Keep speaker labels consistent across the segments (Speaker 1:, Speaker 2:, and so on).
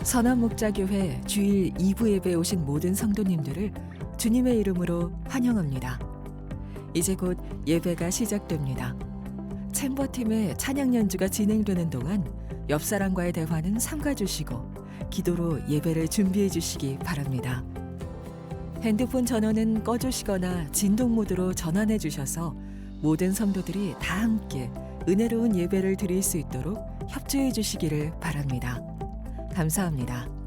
Speaker 1: 선한목자교회 주일 2부 예배에 오신 모든 성도님들을 주님의 이름으로 환영합니다. 이제 곧 예배가 시작됩니다. 챔버팀의 찬양 연주가 진행되는 동안 옆 사람과의 대화는 삼가주시고 기도로 예배를 준비해 주시기 바랍니다. 핸드폰 전원은 꺼주시거나 진동 모드로 전환해 주셔서 모든 성도들이 다 함께 은혜로운 예배를 드릴 수 있도록 협조해 주시기를 바랍니다. 감사합니다.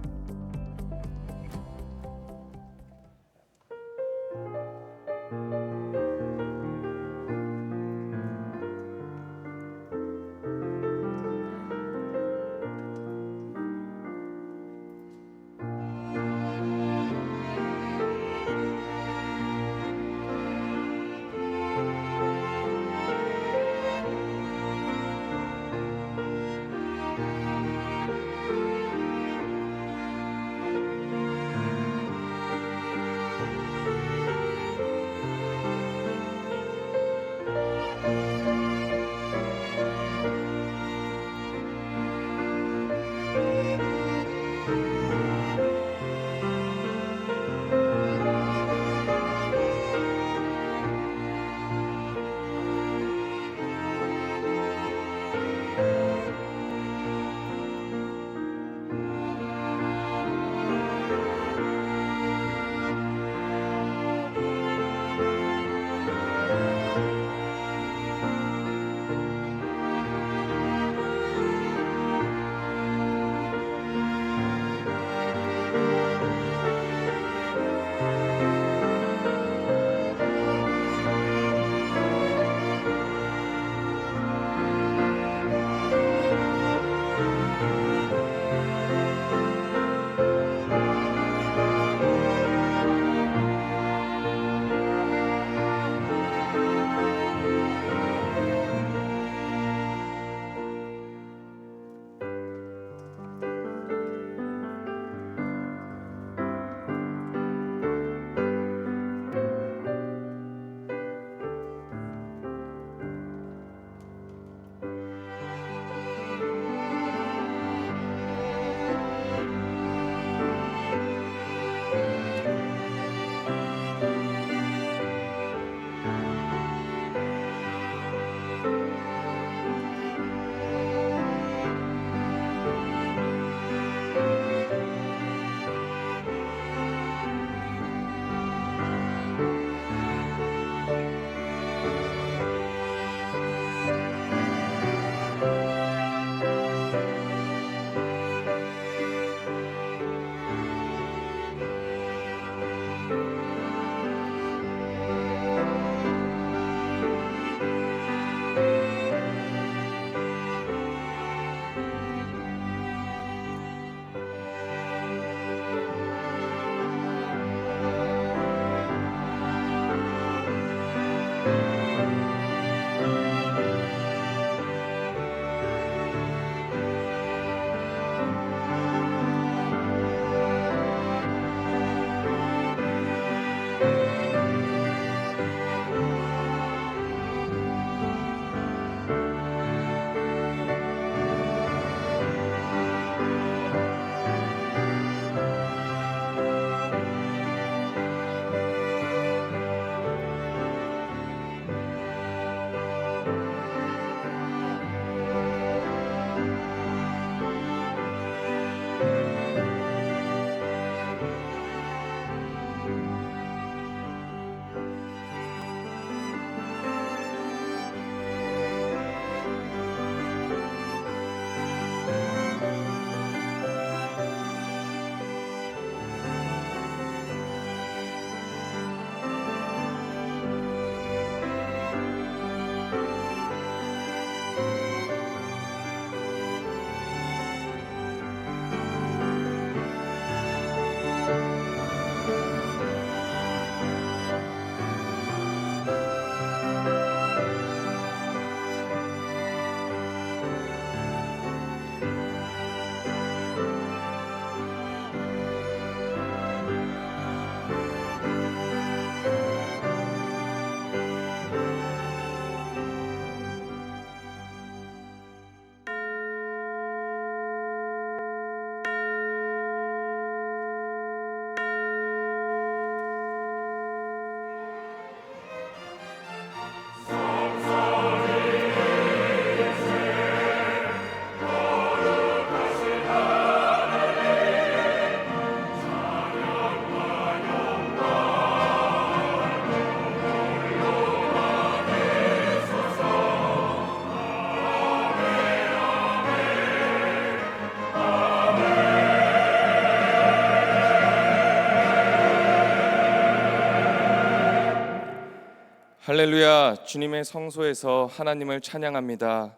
Speaker 2: 할렐루야. 주님의 성소에서 하나님을 찬양합니다.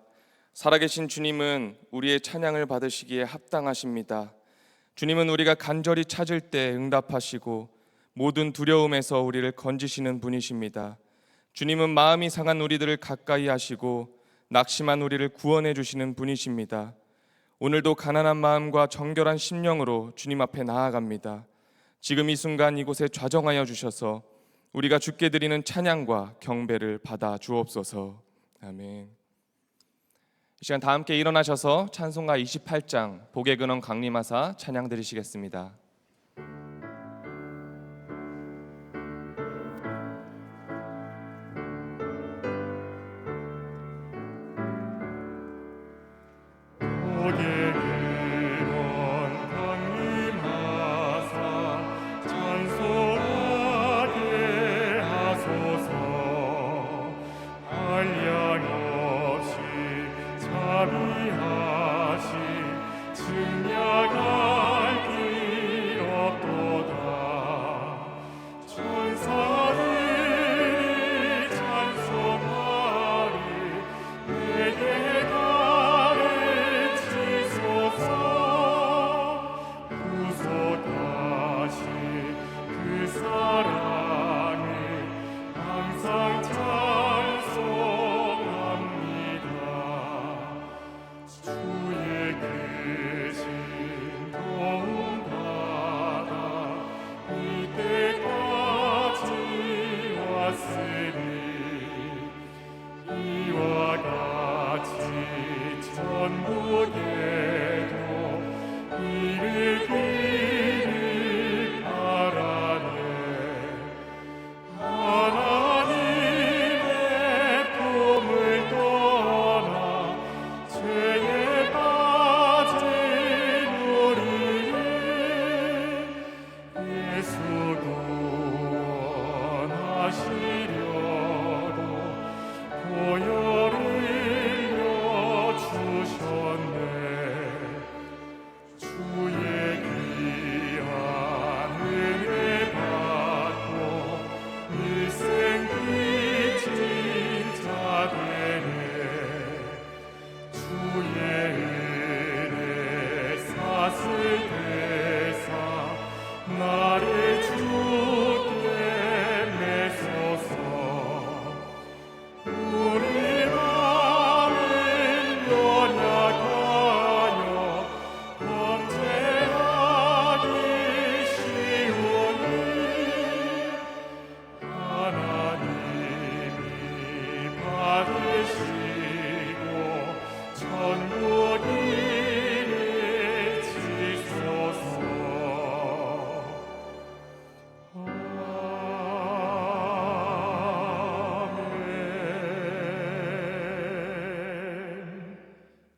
Speaker 2: 살아계신 주님은 우리의 찬양을 받으시기에 합당하십니다. 주님은 우리가 간절히 찾을 때 응답하시고 모든 두려움에서 우리를 건지시는 분이십니다. 주님은 마음이 상한 우리들을 가까이 하시고 낙심한 우리를 구원해 주시는 분이십니다. 오늘도 가난한 마음과 정결한 심령으로 주님 앞에 나아갑니다. 지금 이 순간 이곳에 좌정하여 주셔서 우리가 주께 드리는 찬양과 경배를 받아 주옵소서. 아멘. 이 시간 다 함께 일어나셔서 찬송가 28장 복의 근원 강림하사 찬양 드리시겠습니다.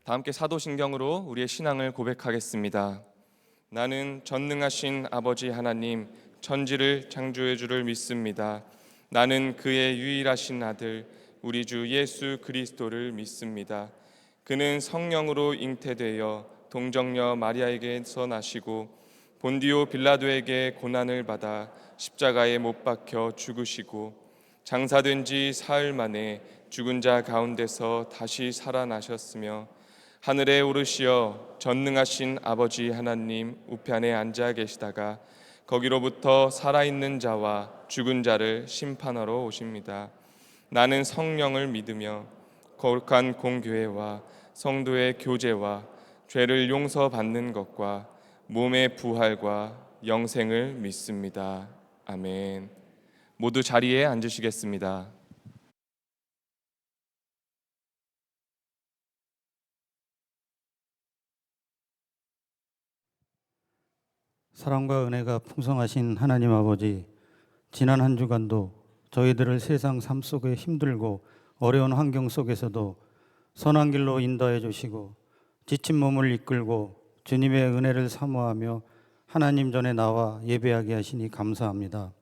Speaker 2: 다 함께 사도신경으로 우리의 신앙을 고백하겠습니다. 나는 전능하신 아버지 하나님 천지를 창조해 주를 믿습니다. 나는 그의 유일하신 아들 우리 주 예수 그리스도를 믿습니다. 그는 성령으로 잉태되어 동정녀 마리아에게서 나시고 본디오 빌라도에게 고난을 받아 십자가에 못 박혀 죽으시고 장사된 지 사흘 만에 죽은 자 가운데서 다시 살아나셨으며 하늘에 오르시어 전능하신 아버지 하나님 우편에 앉아 계시다가 거기로부터 살아있는 자와 죽은 자를 심판하러 오십니다. 나는 성령을 믿으며 거룩한 공교회와 성도의 교제와 죄를 용서받는 것과 몸의 부활과 영생을 믿습니다. 아멘. 모두 자리에 앉으시겠습니다.
Speaker 3: 사랑과 은혜가 풍성하신 하나님 아버지, 지난 한 주간도 저희들을 세상 삶 속에 힘들고 어려운 환경 속에서도 선한 길로 인도해 주시고 지친 몸을 이끌고 주님의 은혜를 사모하며 하나님 전에 나와 예배하게 하시니 감사합니다.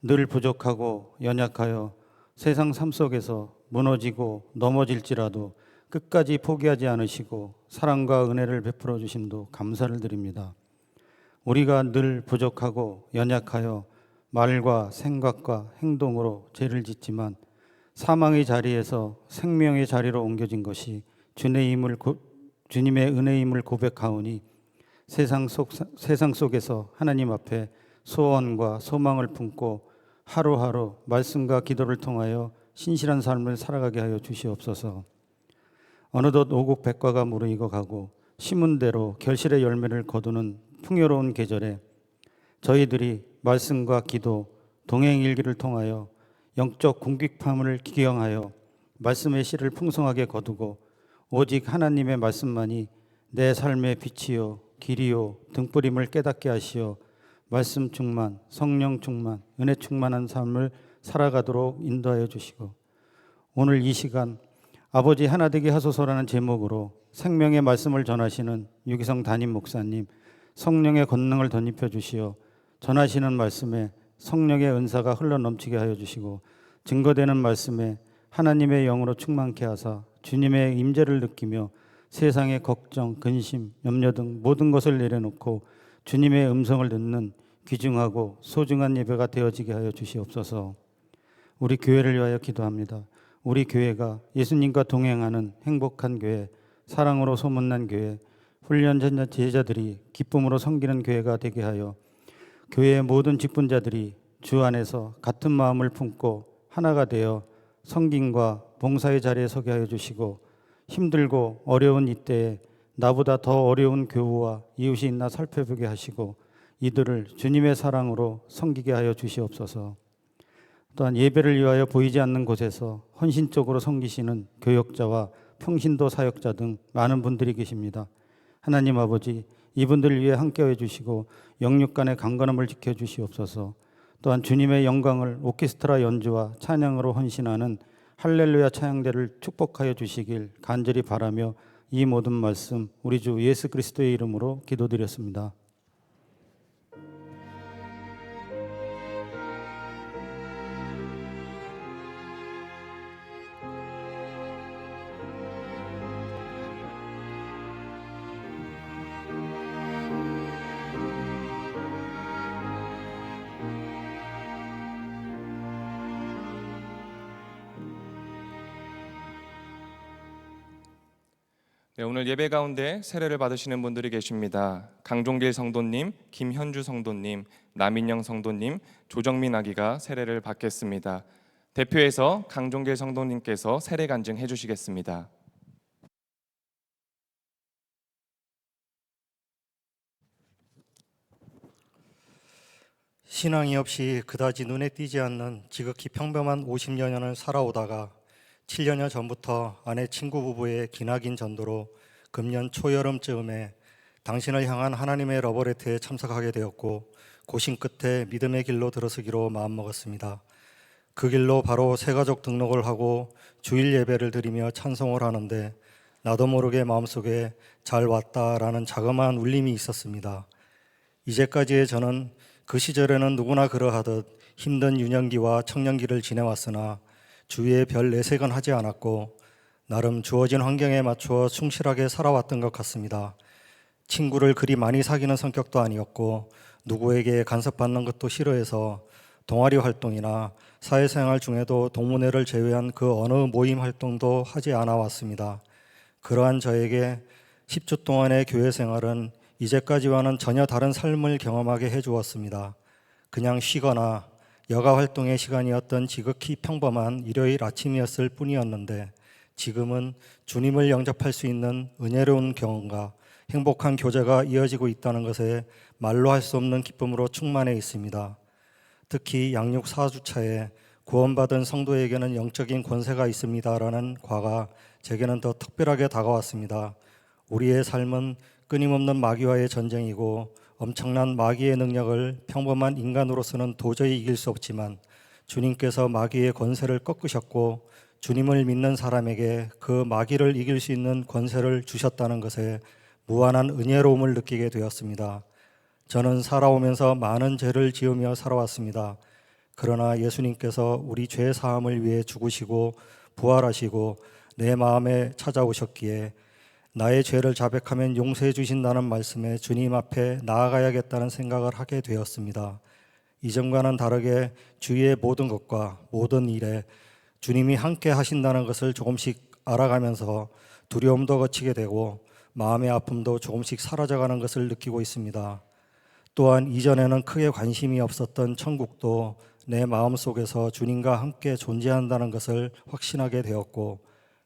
Speaker 3: 늘 부족하고 연약하여 세상 삶 속에서 무너지고 넘어질지라도 끝까지 포기하지 않으시고 사랑과 은혜를 베풀어 주심도 감사를 드립니다. 우리가 늘 부족하고 연약하여 말과 생각과 행동으로 죄를 짓지만 사망의 자리에서 생명의 자리로 옮겨진 것이 주님의 은혜임을 고백하오니 세상 속에서 하나님 앞에 소원과 소망을 품고 하루하루 말씀과 기도를 통하여 신실한 삶을 살아가게 하여 주시옵소서. 어느덧 오국 백과가 무르익어 가고 심은 대로 결실의 열매를 거두는 풍요로운 계절에 저희들이 말씀과 기도, 동행일기를 통하여 영적 궁핍함을 기경하여 말씀의 씨를 풍성하게 거두고 오직 하나님의 말씀만이 내 삶의 빛이요 길이요 등불임을 깨닫게 하시어 말씀 충만, 성령 충만, 은혜 충만한 삶을 살아가도록 인도하여 주시고 오늘 이 시간 아버지 하나 되게 하소서라는 제목으로 생명의 말씀을 전하시는 유기성 담임 목사님 성령의 권능을 덧입혀 주시어 전하시는 말씀에 성령의 은사가 흘러넘치게 하여 주시고 증거되는 말씀에 하나님의 영으로 충만케 하사 주님의 임재를 느끼며 세상의 걱정, 근심, 염려 등 모든 것을 내려놓고 주님의 음성을 듣는 귀중하고 소중한 예배가 되어지게 하여 주시옵소서. 우리 교회를 위하여 기도합니다. 우리 교회가 예수님과 동행하는 행복한 교회, 사랑으로 소문난 교회, 훈련 제자들이 기쁨으로 섬기는 교회가 되게 하여 교회의 모든 직분자들이 주 안에서 같은 마음을 품고 하나가 되어 섬김과 봉사의 자리에 서게 하여 주시고 힘들고 어려운 이때에 나보다 더 어려운 교우와 이웃이 있나 살펴보게 하시고 이들을 주님의 사랑으로 섬기게 하여 주시옵소서. 또한 예배를 위하여 보이지 않는 곳에서 헌신적으로 섬기시는 교역자와 평신도 사역자 등 많은 분들이 계십니다. 하나님 아버지, 이분들 위해 함께해 주시고 영육 간의 강건함을 지켜 주시옵소서. 또한 주님의 영광을 오케스트라 연주와 찬양으로 헌신하는 할렐루야 찬양대를 축복하여 주시길 간절히 바라며 이 모든 말씀 우리 주 예수 그리스도의 이름으로 기도드렸습니다.
Speaker 2: 네, 오늘 예배 가운데 세례를 받으시는 분들이 계십니다. 강종길 성도님, 김현주 성도님, 남인영 성도님, 조정민 아기가 세례를 받겠습니다. 대표해서 강종길 성도님께서 세례 간증해 주시겠습니다.
Speaker 4: 신앙이 없이 그다지 눈에 띄지 않는 지극히 평범한 50여 년을 살아오다가 7년여 전부터 아내 친구 부부의 기나긴 전도로 금년 초여름쯤에 당신을 향한 하나님의 러버레트에 참석하게 되었고 고심 끝에 믿음의 길로 들어서기로 마음먹었습니다. 그 길로 바로 새가족 등록을 하고 주일 예배를 드리며 찬송을 하는데 나도 모르게 마음속에 잘 왔다라는 자그마한 울림이 있었습니다. 이제까지의 저는 그 시절에는 누구나 그러하듯 힘든 유년기와 청년기를 지내왔으나 주위에 별 내색은 하지 않았고 나름 주어진 환경에 맞추어 충실하게 살아왔던 것 같습니다. 친구를 그리 많이 사귀는 성격도 아니었고 누구에게 간섭받는 것도 싫어해서 동아리 활동이나 사회생활 중에도 동문회를 제외한 그 어느 모임 활동도 하지 않아 왔습니다. 그러한 저에게 10주 동안의 교회 생활은 이제까지와는 전혀 다른 삶을 경험하게 해주었습니다. 그냥 쉬거나 여가 활동의 시간이었던 지극히 평범한 일요일 아침이었을 뿐이었는데 지금은 주님을 영접할 수 있는 은혜로운 경험과 행복한 교제가 이어지고 있다는 것에 말로 할 수 없는 기쁨으로 충만해 있습니다. 특히 양육 4주차에 구원받은 성도에게는 영적인 권세가 있습니다라는 과가 제게는 더 특별하게 다가왔습니다. 우리의 삶은 끊임없는 마귀와의 전쟁이고 엄청난 마귀의 능력을 평범한 인간으로서는 도저히 이길 수 없지만 주님께서 마귀의 권세를 꺾으셨고 주님을 믿는 사람에게 그 마귀를 이길 수 있는 권세를 주셨다는 것에 무한한 은혜로움을 느끼게 되었습니다. 저는 살아오면서 많은 죄를 지으며 살아왔습니다. 그러나 예수님께서 우리 죄 사함을 위해 죽으시고 부활하시고 내 마음에 찾아오셨기에 나의 죄를 자백하면 용서해 주신다는 말씀에 주님 앞에 나아가야겠다는 생각을 하게 되었습니다. 이전과는 다르게 주위의 모든 것과 모든 일에 주님이 함께 하신다는 것을 조금씩 알아가면서 두려움도 거치게 되고 마음의 아픔도 조금씩 사라져가는 것을 느끼고 있습니다. 또한 이전에는 크게 관심이 없었던 천국도 내 마음속에서 주님과 함께 존재한다는 것을 확신하게 되었고,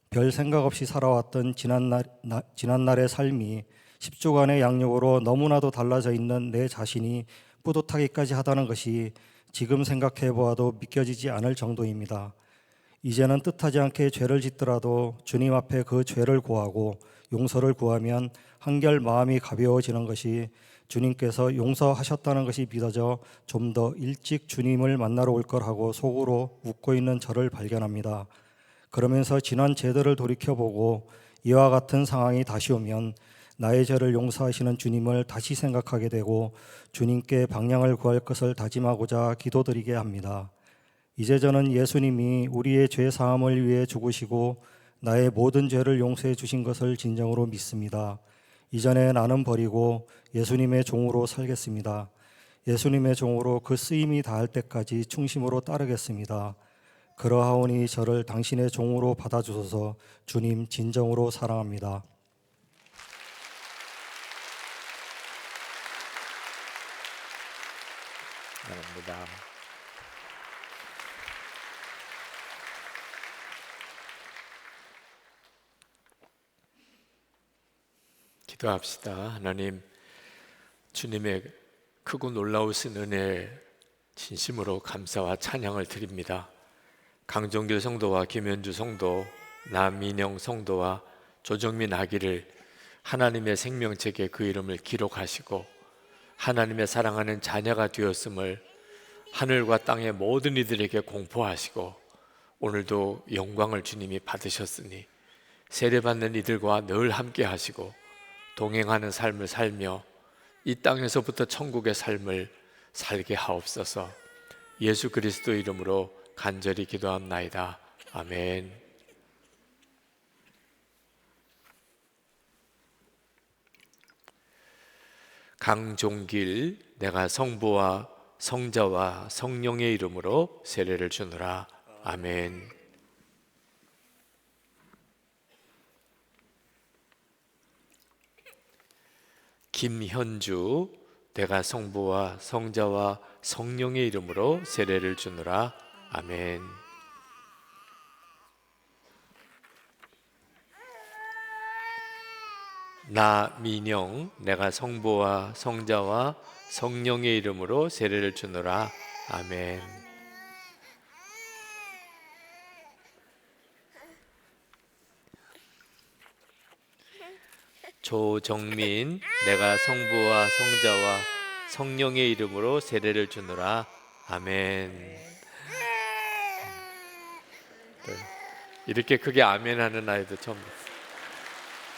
Speaker 4: 별 생각 없이 살아왔던 지난날의 삶이 10주간의 양육으로 너무나도 달라져 있는 내 자신이 뿌듯하기까지 하다는 것이 지금 생각해 보아도 믿겨지지 않을 정도입니다. 이제는 뜻하지 않게 죄를 짓더라도 주님 앞에 그 죄를 고하고 용서를 구하면 한결 마음이 가벼워지는 것이 주님께서 용서하셨다는 것이 믿어져 좀 더 일찍 주님을 만나러 올 걸하고 속으로 웃고 있는 저를 발견합니다. 그러면서 지난 죄들을 돌이켜보고 이와 같은 상황이 다시 오면 나의 죄를 용서하시는 주님을 다시 생각하게 되고 주님께 방향을 구할 것을 다짐하고자 기도드리게 합니다. 이제 저는 예수님이 우리의 죄 사함을 위해 죽으시고 나의 모든 죄를 용서해 주신 것을 진정으로 믿습니다. 이전에 나는 버리고 예수님의 종으로 살겠습니다. 예수님의 종으로 그 쓰임이 다할 때까지 충심으로 따르겠습니다. 그러하오니 저를 당신의 종으로 받아주소서. 주님 진정으로 사랑합니다.
Speaker 5: 감사합니다. 기도합시다. 하나님, 주님의 크고 놀라우신 은혜에 진심으로 감사와 찬양을 드립니다. 강정길 성도와 김현주 성도, 남민영 성도와 조정민 아기를 하나님의 생명책에 그 이름을 기록하시고 하나님의 사랑하는 자녀가 되었음을 하늘과 땅의 모든 이들에게 공포하시고 오늘도 영광을 주님이 받으셨으니 세례받는 이들과 늘 함께 하시고 동행하는 삶을 살며 이 땅에서부터 천국의 삶을 살게 하옵소서. 예수 그리스도 이름으로 간절히 기도합나이다. 아멘. 강종길, 내가 성부와 성자와 성령의 이름으로 세례를 주노라. 아멘. 김현주, 내가 성부와 성자와 성령의 이름으로 세례를 주노라. 아멘. 나민영, 내가 성부와 성자와 성령의 이름으로 세례를 주노라. 아멘. 조정민, 내가 성부와 성자와 성령의 이름으로 세례를 주노라. 아멘. 네. 이렇게 크게 아멘 하는 아이도 처음 봤어요.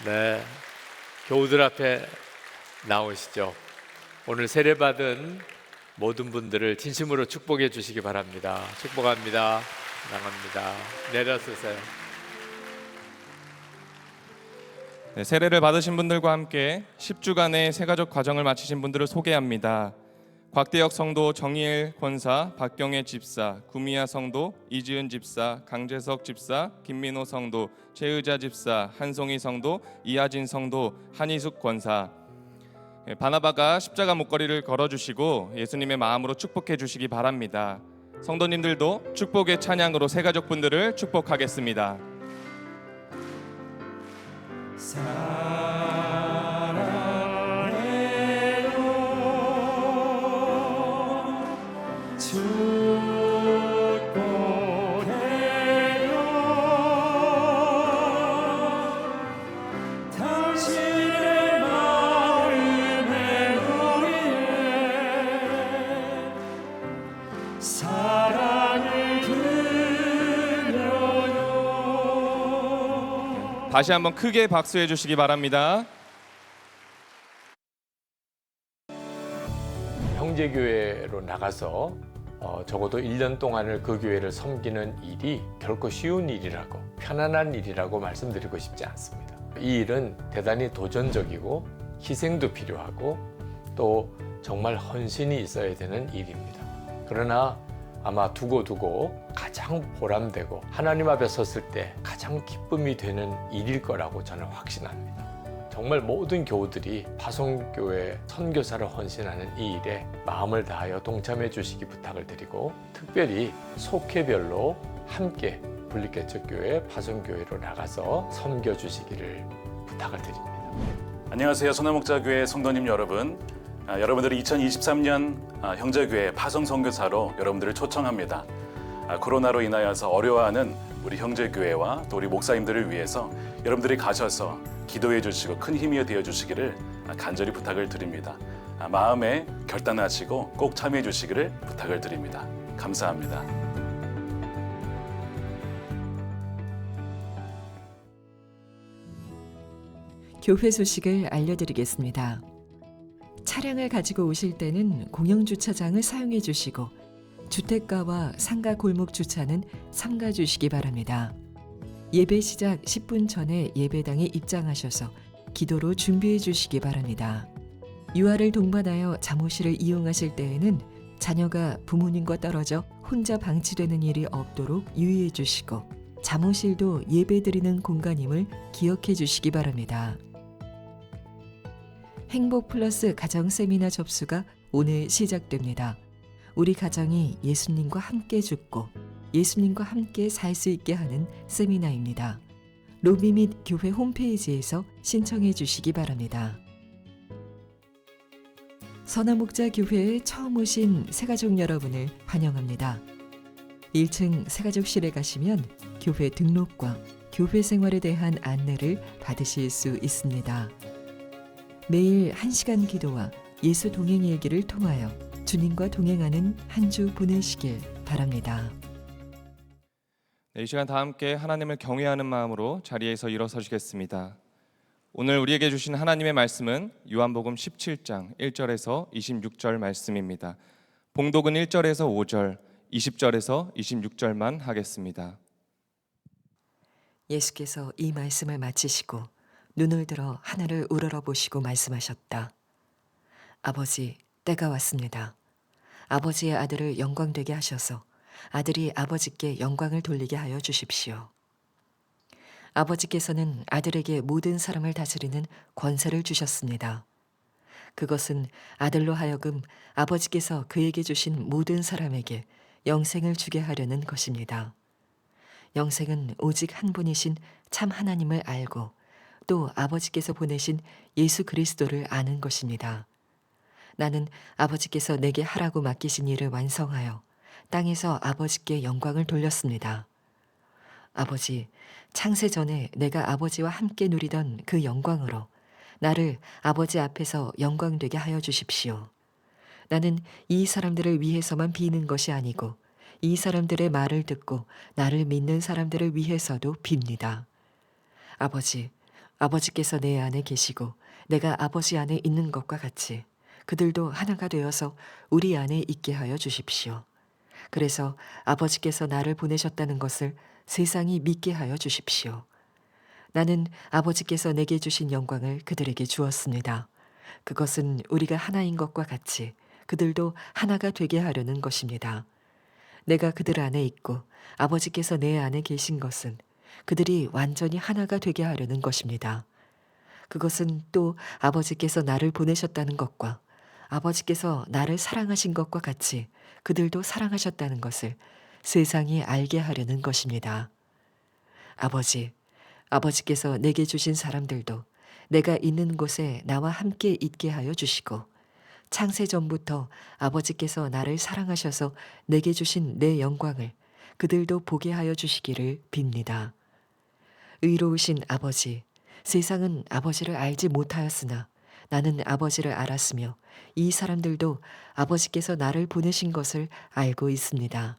Speaker 5: 네, 교우들 앞에 나오시죠. 오늘 세례받은 모든 분들을 진심으로 축복해 주시기 바랍니다. 축복합니다. 사랑합니다. 내려서세요.
Speaker 2: 네, 세례를 받으신 분들과 함께 10주간의 세가족 과정을 마치신 분들을 소개합니다. 곽대혁 성도, 정희일 권사, 박경혜 집사, 구미야 성도, 이지은 집사, 강재석 집사, 김민호 성도, 최의자 집사, 한송희 성도, 이하진 성도, 한희숙 권사. 바나바가 십자가 목걸이를 걸어주시고 예수님의 마음으로 축복해 주시기 바랍니다. 성도님들도 축복의 찬양으로 세가족분들을 축복하겠습니다. 다시 한번 크게 박수해 주시기 바랍니다.
Speaker 5: 형제교회로 나가서 적어도 1년 동안을 그 교회를 섬기는 일이 결코 쉬운 일이라고, 편안한 일이라고 말씀드리고 싶지 않습니다. 이 일은 대단히 도전적이고 희생도 필요하고 또 정말 헌신이 있어야 되는 일입니다. 그러나 아마 두고두고 가장 보람되고 하나님 앞에 섰을 때 가장 기쁨이 되는 일일 거라고 저는 확신합니다. 정말 모든 교우들이 파송교회 선교사를 헌신하는 이 일에 마음을 다하여 동참해 주시기 부탁을 드리고, 특별히 속회별로 함께 분리개척교회, 파송교회로 나가서 섬겨 주시기를 부탁을 드립니다.
Speaker 6: 안녕하세요. 소나목자교회 성도님 여러분. 여러분들이 2023년 형제교회 파송선교사로 여러분들을 초청합니다. 코로나로 인하여서 어려워하는 우리 형제교회와 또 우리 목사님들을 위해서 여러분들이 가셔서 기도해 주시고 큰 힘이 되어 주시기를 간절히 부탁을 드립니다. 마음에 결단하시고 꼭 참여해 주시기를 부탁을 드립니다. 감사합니다.
Speaker 1: 교회 소식을 알려드리겠습니다. 차량을 가지고 오실 때는 공영주차장을 사용해 주시고 주택가와 상가 골목 주차는 삼가 주시기 바랍니다. 예배 시작 10분 전에 예배당에 입장하셔서 기도로 준비해 주시기 바랍니다. 유아를 동반하여 잠옷실을 이용하실 때에는 자녀가 부모님과 떨어져 혼자 방치되는 일이 없도록 유의해 주시고 잠옷실도 예배드리는 공간임을 기억해 주시기 바랍니다. 행복 플러스 가정 세미나 접수가 오늘 시작됩니다. 우리 가정이 예수님과 함께 죽고 예수님과 함께 살 수 있게 하는 세미나입니다. 로비 및 교회 홈페이지에서 신청해 주시기 바랍니다. 선화목자 교회에 처음 오신 새가족 여러분을 환영합니다. 1층 새가족실에 가시면 교회 등록과 교회 생활에 대한 안내를 받으실 수 있습니다. 매일 1시간 기도와 예수 동행 일기를 통하여 주님과 동행하는 한 주 보내시길 바랍니다.
Speaker 2: 이 시간 다 함께 하나님을 경외하는 마음으로 자리에서 일어서시겠습니다. 오늘 우리에게 주신 하나님의 말씀은 요한복음 17장 1절에서 26절 말씀입니다. 봉독은 1절에서 5절, 20절에서 26절만 하겠습니다.
Speaker 1: 예수께서 이 말씀을 마치시고 눈을 들어 하늘을 우러러보시고 말씀하셨다. 아버지, 때가 왔습니다. 아버지의 아들을 영광되게 하셔서 아들이 아버지께 영광을 돌리게 하여 주십시오. 아버지께서는 아들에게 모든 사람을 다스리는 권세를 주셨습니다. 그것은 아들로 하여금 아버지께서 그에게 주신 모든 사람에게 영생을 주게 하려는 것입니다. 영생은 오직 한 분이신 참 하나님을 알고 또 아버지께서 보내신 예수 그리스도를 아는 것입니다. 나는 아버지께서 내게 하라고 맡기신 일을 완성하여 땅에서 아버지께 영광을 돌렸습니다. 아버지, 창세 전에 내가 아버지와 함께 누리던 그 영광으로 나를 아버지 앞에서 영광되게 하여 주십시오. 나는 이 사람들을 위해서만 비는 것이 아니고 이 사람들의 말을 듣고 나를 믿는 사람들을 위해서도 빕니다. 아버지, 아버지께서 내 안에 계시고 내가 아버지 안에 있는 것과 같이 그들도 하나가 되어서 우리 안에 있게 하여 주십시오. 그래서 아버지께서 나를 보내셨다는 것을 세상이 믿게 하여 주십시오. 나는 아버지께서 내게 주신 영광을 그들에게 주었습니다. 그것은 우리가 하나인 것과 같이 그들도 하나가 되게 하려는 것입니다. 내가 그들 안에 있고 아버지께서 내 안에 계신 것은 그들이 완전히 하나가 되게 하려는 것입니다. 그것은 또 아버지께서 나를 보내셨다는 것과 아버지께서 나를 사랑하신 것과 같이 그들도 사랑하셨다는 것을 세상이 알게 하려는 것입니다. 아버지, 아버지께서 내게 주신 사람들도 내가 있는 곳에 나와 함께 있게 하여 주시고 창세 전부터 아버지께서 나를 사랑하셔서 내게 주신 내 영광을 그들도 보게 하여 주시기를 빕니다. 의로우신 아버지, 세상은 아버지를 알지 못하였으나 나는 아버지를 알았으며 이 사람들도 아버지께서 나를 보내신 것을 알고 있습니다.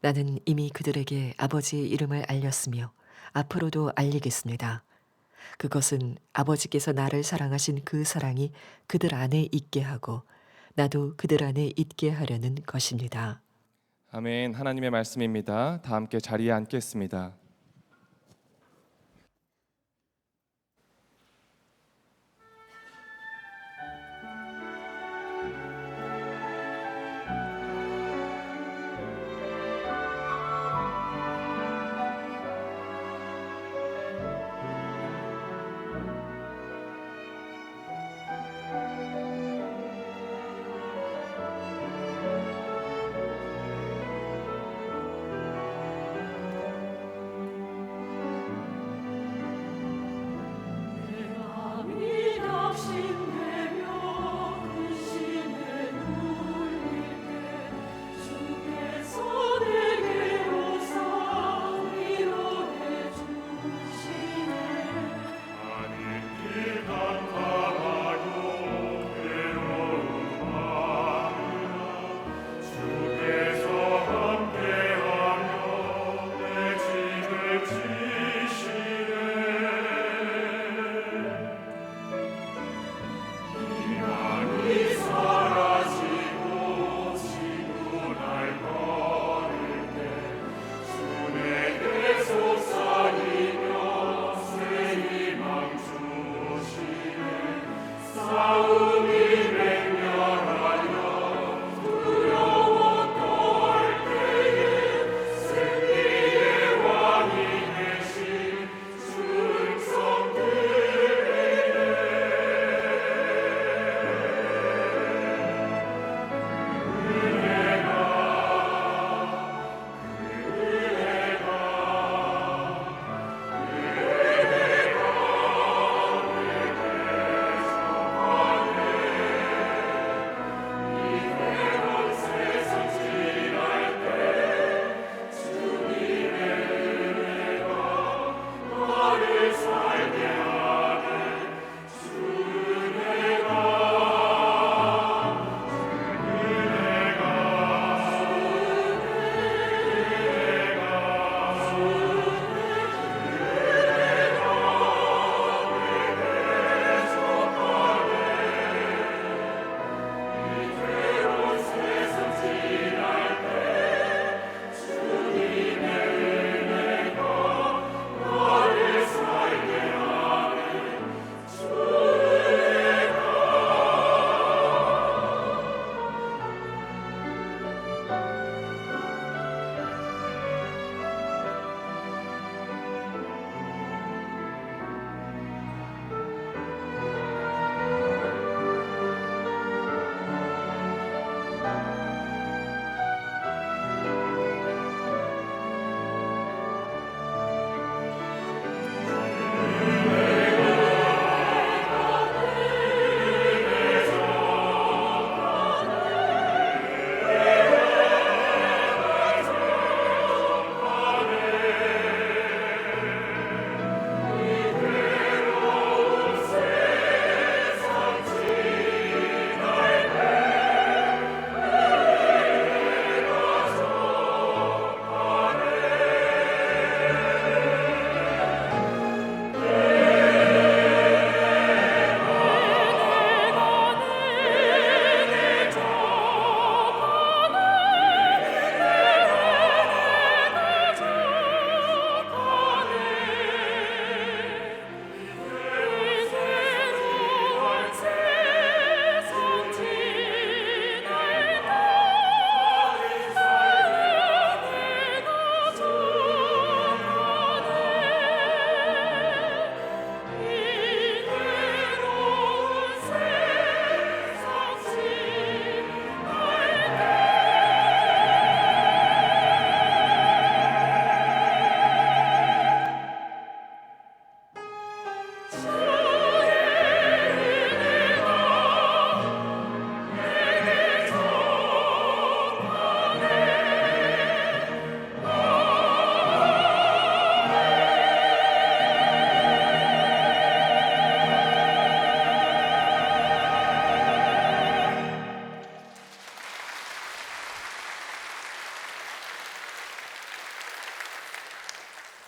Speaker 1: 나는 이미 그들에게 아버지의 이름을 알렸으며 앞으로도 알리겠습니다. 그것은 아버지께서 나를 사랑하신 그 사랑이 그들 안에 있게 하고 나도 그들 안에 있게 하려는 것입니다.
Speaker 2: 아멘. 하나님의 말씀입니다. 다 함께 자리에 앉겠습니다.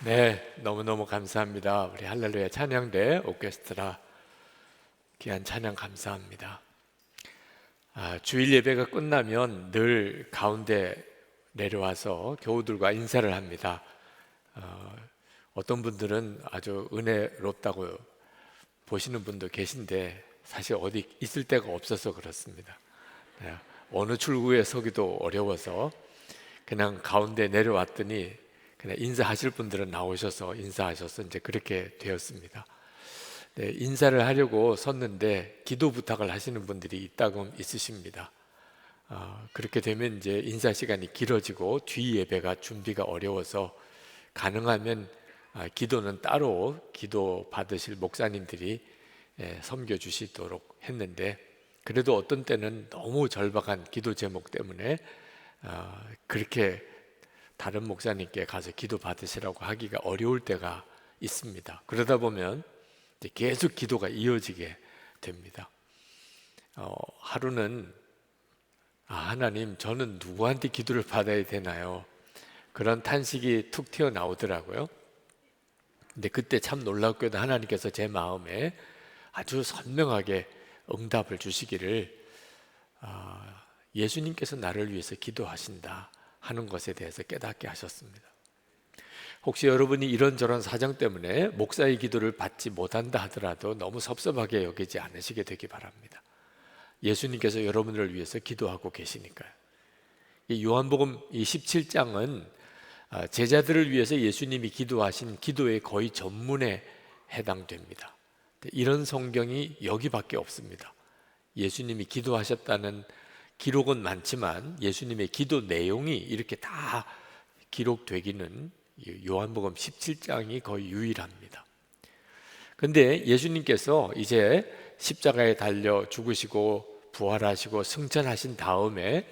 Speaker 5: 네, 너무너무 감사합니다. 우리 할렐루야 찬양대 오케스트라 귀한 찬양 감사합니다. 주일 예배가 끝나면 늘 가운데 내려와서 교우들과 인사를 합니다. 어떤 분들은 아주 은혜롭다고 보시는 분도 계신데 사실 어디 있을 데가 없어서 그렇습니다. 네, 어느 출구에 서기도 어려워서 그냥 가운데 내려왔더니 그냥 인사하실 분들은 나오셔서 인사하셔서 이제 그렇게 되었습니다. 네, 인사를 하려고 섰는데 기도 부탁을 하시는 분들이 있다고 있으십니다. 그렇게 되면 이제 인사 시간이 길어지고 뒤 예배가 준비가 어려워서 가능하면 기도는 따로 기도 받으실 목사님들이 섬겨 주시도록 했는데, 그래도 어떤 때는 너무 절박한 기도 제목 때문에 그렇게 다른 목사님께 가서 기도 받으시라고 하기가 어려울 때가 있습니다. 그러다 보면 이제 계속 기도가 이어지게 됩니다. 하루는 하나님, 저는 누구한테 기도를 받아야 되나요? 그런 탄식이 툭 튀어나오더라고요. 근데 그때 참 놀랍게도 하나님께서 제 마음에 아주 선명하게 응답을 주시기를, 예수님께서 나를 위해서 기도하신다 하는 것에 대해서 깨닫게 하셨습니다. 혹시 여러분이 이런저런 사정 때문에 목사의 기도를 받지 못한다 하더라도 너무 섭섭하게 여기지 않으시게 되기 바랍니다. 예수님께서 여러분을 위해서 기도하고 계시니까요. 이 요한복음 17장은 제자들을 위해서 예수님이 기도하신 기도의 거의 전문에 해당됩니다. 이런 성경이 여기밖에 없습니다. 예수님이 기도하셨다는 기록은 많지만 예수님의 기도 내용이 이렇게 다 기록되기는 요한복음 17장이 거의 유일합니다. 근데 예수님께서 이제 십자가에 달려 죽으시고 부활하시고 승천하신 다음에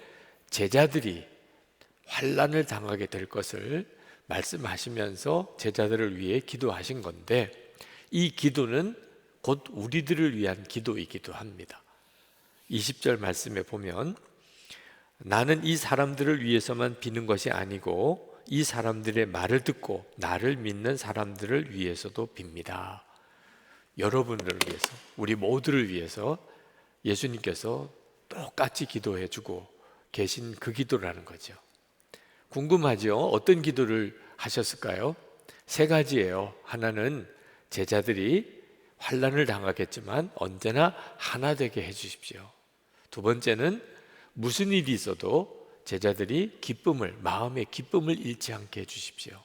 Speaker 5: 제자들이 환난을 당하게 될 것을 말씀하시면서 제자들을 위해 기도하신 건데, 이 기도는 곧 우리들을 위한 기도이기도 합니다. 20절 말씀에 보면 나는 이 사람들을 위해서만 비는 것이 아니고 이 사람들의 말을 듣고 나를 믿는 사람들을 위해서도 빕니다. 여러분들을 위해서, 우리 모두를 위해서 예수님께서 똑같이 기도해 주고 계신 그 기도라는 거죠. 궁금하죠? 어떤 기도를 하셨을까요? 세 가지예요. 하나는 제자들이 환난을 당하겠지만 언제나 하나 되게 해주십시오. 두 번째는 무슨 일이 있어도 제자들이 기쁨을, 마음의 기쁨을 잃지 않게 해주십시오.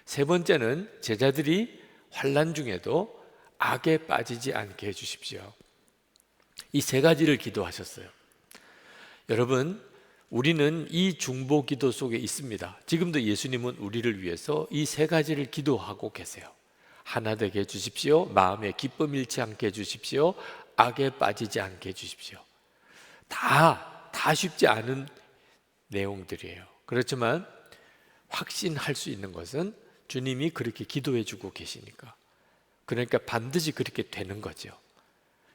Speaker 5: 세 번째는 제자들이 환난 중에도 악에 빠지지 않게 해주십시오. 이 세 가지를 기도하셨어요. 여러분, 우리는 이 중보 기도 속에 있습니다. 지금도 예수님은 우리를 위해서 이 세 가지를 기도하고 계세요. 하나 되게 해주십시오. 마음의 기쁨 잃지 않게 해주십시오. 악에 빠지지 않게 해주십시오. 다 쉽지 않은 내용들이에요. 그렇지만 확신할 수 있는 것은 주님이 그렇게 기도해 주고 계시니까, 그러니까 반드시 그렇게 되는 거죠.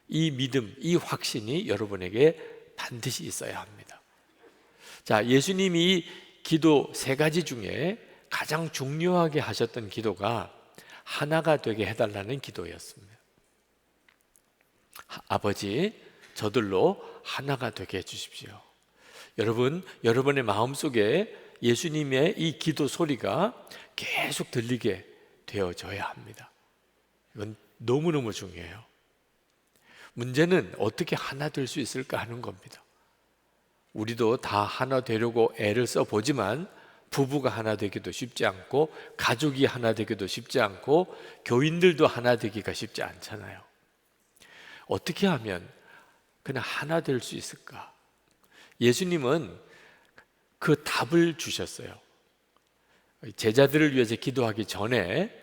Speaker 5: 이 믿음, 이 확신이 여러분에게 반드시 있어야 합니다. 자, 예수님이 기도 세 가지 중에 가장 중요하게 하셨던 기도가 하나가 되게 해달라는 기도였습니다. 아버지, 저들로 하나가 되게 해주십시오. 여러분, 여러분의 마음속에 예수님의 이 기도 소리가 계속 들리게 되어져야 합니다. 이건 너무너무 중요해요. 문제는 어떻게 하나 될 수 있을까 하는 겁니다. 우리도 다 하나 되려고 애를 써보지만 부부가 하나 되기도 쉽지 않고, 가족이 하나 되기도 쉽지 않고, 교인들도 하나 되기가 쉽지 않잖아요. 어떻게 하면 그냥 하나 될 수 있을까? 예수님은 그 답을 주셨어요. 제자들을 위해서 기도하기 전에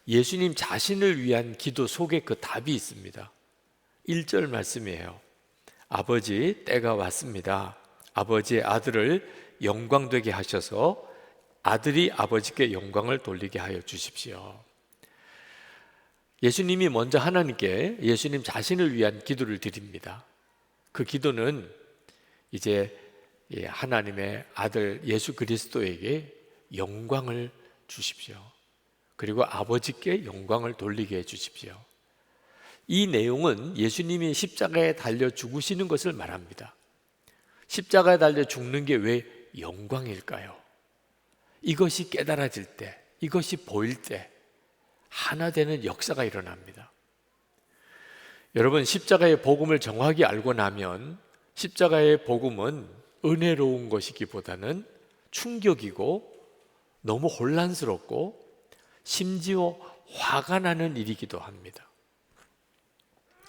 Speaker 5: 예수님 자신을 위한 기도 속에 그 답이 있습니다. 1절 말씀이에요. 아버지, 때가 왔습니다. 아버지의 아들을 영광되게 하셔서 아들이 아버지께 영광을 돌리게 하여 주십시오. 예수님이 먼저 하나님께 예수님 자신을 위한 기도를 드립니다. 그 기도는 이제 하나님의 아들 예수 그리스도에게 영광을 주십시오. 그리고 아버지께 영광을 돌리게 해주십시오. 이 내용은 예수님이 십자가에 달려 죽으시는 것을 말합니다. 십자가에 달려 죽는 게 왜 영광일까요? 이것이 깨달아질 때, 이것이 보일 때 하나 되는 역사가 일어납니다. 여러분, 십자가의 복음을 정확히 알고 나면 십자가의 복음은 은혜로운 것이기보다는 충격이고 너무 혼란스럽고 심지어 화가 나는 일이기도 합니다.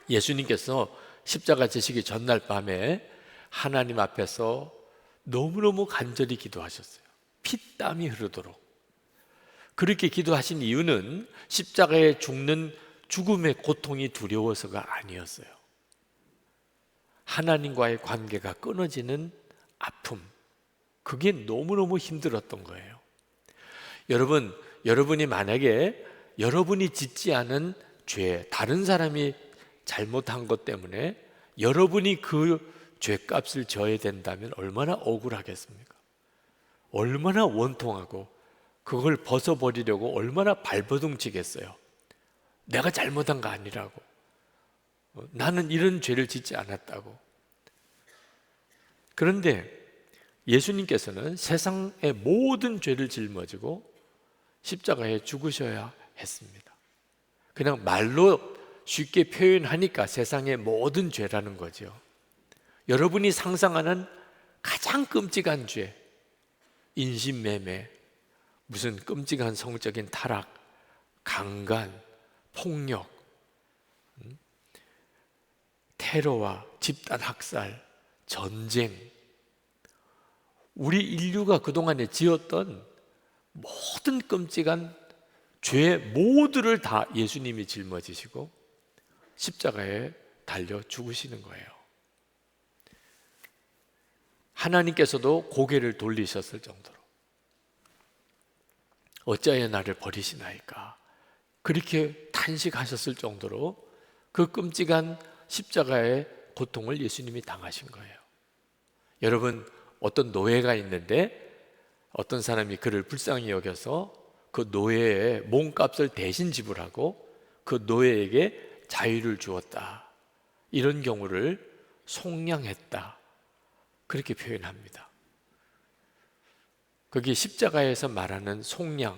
Speaker 5: 예수님께서 십자가 지시기 전날 밤에 하나님 앞에서 너무너무 간절히 기도하셨어요. 피땀이 흐르도록. 그렇게 기도하신 이유는 십자가에 죽는 죽음의 고통이 두려워서가 아니었어요. 하나님과의 관계가 끊어지는 아픔, 그게 너무너무 힘들었던 거예요. 여러분, 여러분이 만약에 여러분이 짓지 않은 죄, 다른 사람이 잘못한 것 때문에 여러분이 그 죄값을 져야 된다면 얼마나 억울하겠습니까? 얼마나 원통하고 그걸 벗어버리려고 얼마나 발버둥치겠어요. 내가 잘못한 거 아니라고, 나는 이런 죄를 짓지 않았다고. 그런데 예수님께서는 세상의 모든 죄를 짊어지고 십자가에 죽으셔야 했습니다. 그냥 말로 쉽게 표현하니까 세상의 모든 죄라는 거죠. 여러분이 상상하는 가장 끔찍한 죄, 인신매매, 무슨 끔찍한 성적인 타락, 강간, 폭력, 테러와 집단 학살, 전쟁, 우리 인류가 그동안에 지었던 모든 끔찍한 죄 모두를 다 예수님이 짊어지시고 십자가에 달려 죽으시는 거예요. 하나님께서도 고개를 돌리셨을 정도로 어찌하여 나를 버리시나이까, 그렇게 탄식하셨을 정도로 그 끔찍한 십자가의 고통을 예수님이 당하신 거예요. 여러분, 어떤 노예가 있는데 어떤 사람이 그를 불쌍히 여겨서 그 노예의 몸값을 대신 지불하고 그 노예에게 자유를 주었다, 이런 경우를 속량했다, 그렇게 표현합니다. 그게 십자가에서 말하는 속량의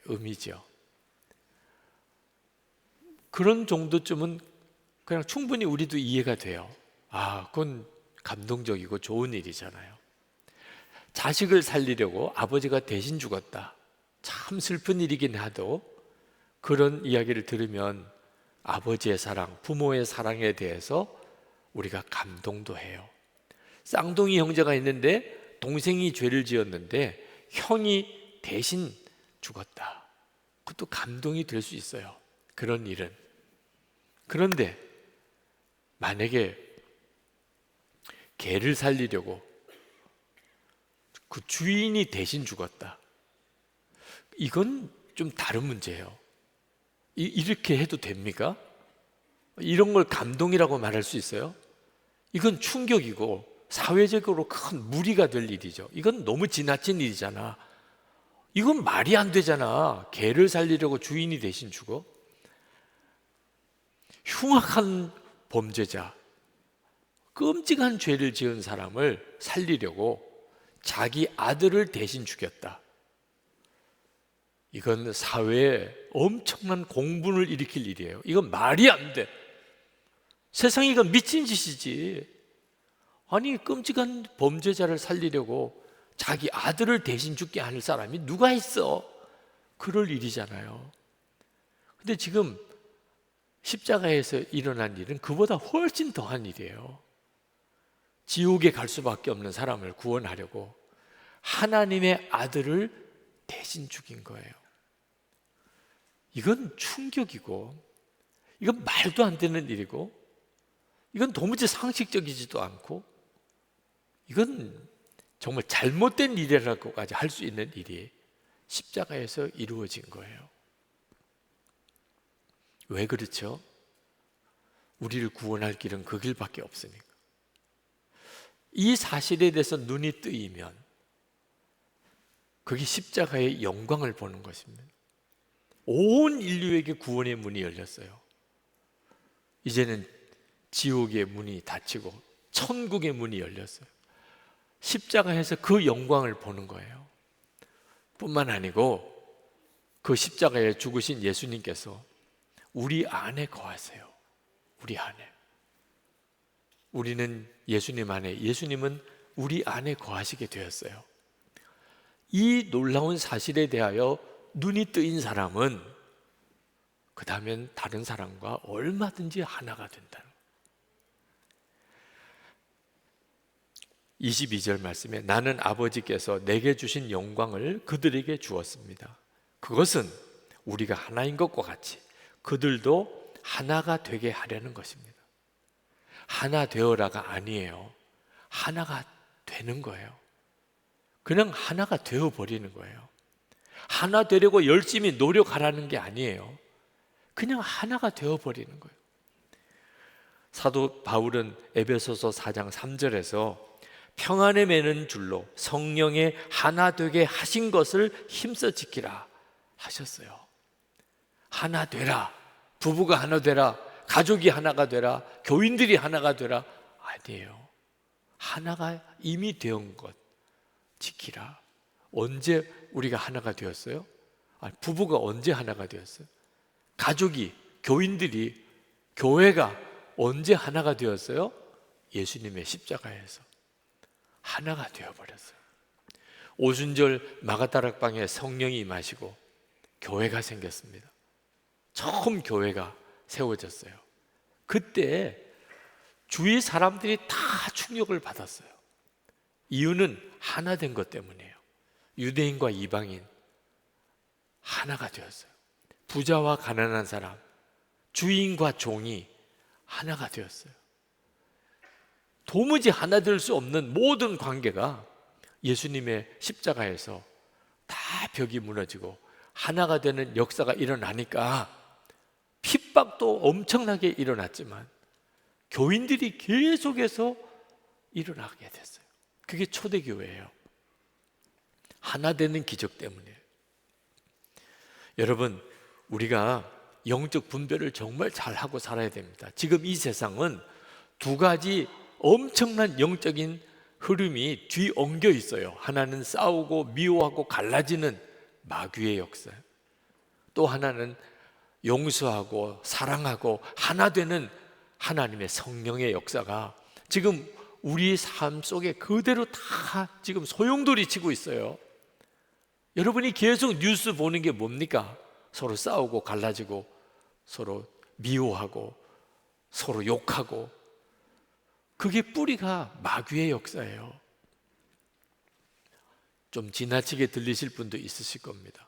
Speaker 5: 의미죠. 그런 정도쯤은 그냥 충분히 우리도 이해가 돼요. 아, 그건 감동적이고 좋은 일이잖아요. 자식을 살리려고 아버지가 대신 죽었다, 참 슬픈 일이긴 하도 그런 이야기를 들으면 아버지의 사랑, 부모의 사랑에 대해서 우리가 감동도 해요. 쌍둥이 형제가 있는데 동생이 죄를 지었는데 형이 대신 죽었다, 그것도 감동이 될 수 있어요, 그런 일은. 그런데 만약에 개를 살리려고 그 주인이 대신 죽었다, 이건 좀 다른 문제예요. 이렇게 해도 됩니까? 이런 걸 감동이라고 말할 수 있어요? 이건 충격이고 사회적으로 큰 무리가 될 일이죠. 이건 너무 지나친 일이잖아. 이건 말이 안 되잖아. 개를 살리려고 주인이 대신 죽어? 흉악한 범죄자, 끔찍한 죄를 지은 사람을 살리려고 자기 아들을 대신 죽였다. 이건 사회에 엄청난 공분을 일으킬 일이에요. 이건 말이 안 돼. 세상에 이건 미친 짓이지. 아니, 끔찍한 범죄자를 살리려고 자기 아들을 대신 죽게 하는 사람이 누가 있어? 그럴 일이잖아요. 근데 지금 십자가에서 일어난 일은 그보다 훨씬 더한 일이에요. 지옥에 갈 수밖에 없는 사람을 구원하려고 하나님의 아들을 대신 죽인 거예요. 이건 충격이고, 이건 말도 안 되는 일이고, 이건 도무지 상식적이지도 않고, 이건 정말 잘못된 일이라고까지 할 수 있는 일이 십자가에서 이루어진 거예요. 왜 그렇죠? 우리를 구원할 길은 그 길밖에 없으니까. 이 사실에 대해서 눈이 뜨이면 그게 십자가의 영광을 보는 것입니다. 온 인류에게 구원의 문이 열렸어요. 이제는 지옥의 문이 닫히고 천국의 문이 열렸어요. 십자가에서 그 영광을 보는 거예요. 뿐만 아니고 그 십자가에 죽으신 예수님께서 우리 안에 거하세요. 우리 안에. 우리는 예수님 안에, 예수님은 우리 안에 거하시게 되었어요. 이 놀라운 사실에 대하여 눈이 뜨인 사람은 그 다음엔 다른 사람과 얼마든지 하나가 된다는 거예요. 22절 말씀에 나는 아버지께서 내게 주신 영광을 그들에게 주었습니다. 그것은 우리가 하나인 것과 같이 그들도 하나가 되게 하려는 것입니다. 하나 되어라가 아니에요. 하나가 되는 거예요. 그냥 하나가 되어버리는 거예요. 하나 되려고 열심히 노력하라는 게 아니에요. 그냥 하나가 되어버리는 거예요. 사도 바울은 에베소서 4장 3절에서 평안에 매는 줄로 성령의 하나 되게 하신 것을 힘써 지키라 하셨어요. 하나 되라. 부부가 하나 되라. 가족이 하나가 되라. 교인들이 하나가 되라. 아니에요. 하나가 이미 되은 것 지키라. 언제 우리가 하나가 되었어요? 부부가 언제 하나가 되었어요? 가족이, 교인들이, 교회가 언제 하나가 되었어요? 예수님의 십자가에서 하나가 되어버렸어요. 오순절 마가다락방에 성령이 임하시고 교회가 생겼습니다. 처음 교회가 세워졌어요. 그때 주위 사람들이 다 충격을 받았어요. 이유는 하나 된 것 때문이에요. 유대인과 이방인 하나가 되었어요. 부자와 가난한 사람, 주인과 종이 하나가 되었어요. 도무지 하나 될 수 없는 모든 관계가 예수님의 십자가에서 다 벽이 무너지고 하나가 되는 역사가 일어나니까 핍박도 엄청나게 일어났지만 교인들이 계속해서 일어나게 됐어요. 그게 초대교회예요. 하나 되는 기적 때문이에요. 여러분, 우리가 영적 분별을 정말 잘하고 살아야 됩니다. 지금 이 세상은 두 가지 엄청난 영적인 흐름이 뒤엉겨 있어요. 하나는 싸우고 미워하고 갈라지는 마귀의 역사, 또 하나는 용서하고 사랑하고 하나 되는 하나님의 성령의 역사가 지금 우리 삶 속에 그대로 다 지금 소용돌이 치고 있어요. 여러분이 계속 뉴스 보는 게 뭡니까? 서로 싸우고 갈라지고 서로 미워하고 서로 욕하고, 그게 뿌리가 마귀의 역사예요. 좀 지나치게 들리실 분도 있으실 겁니다.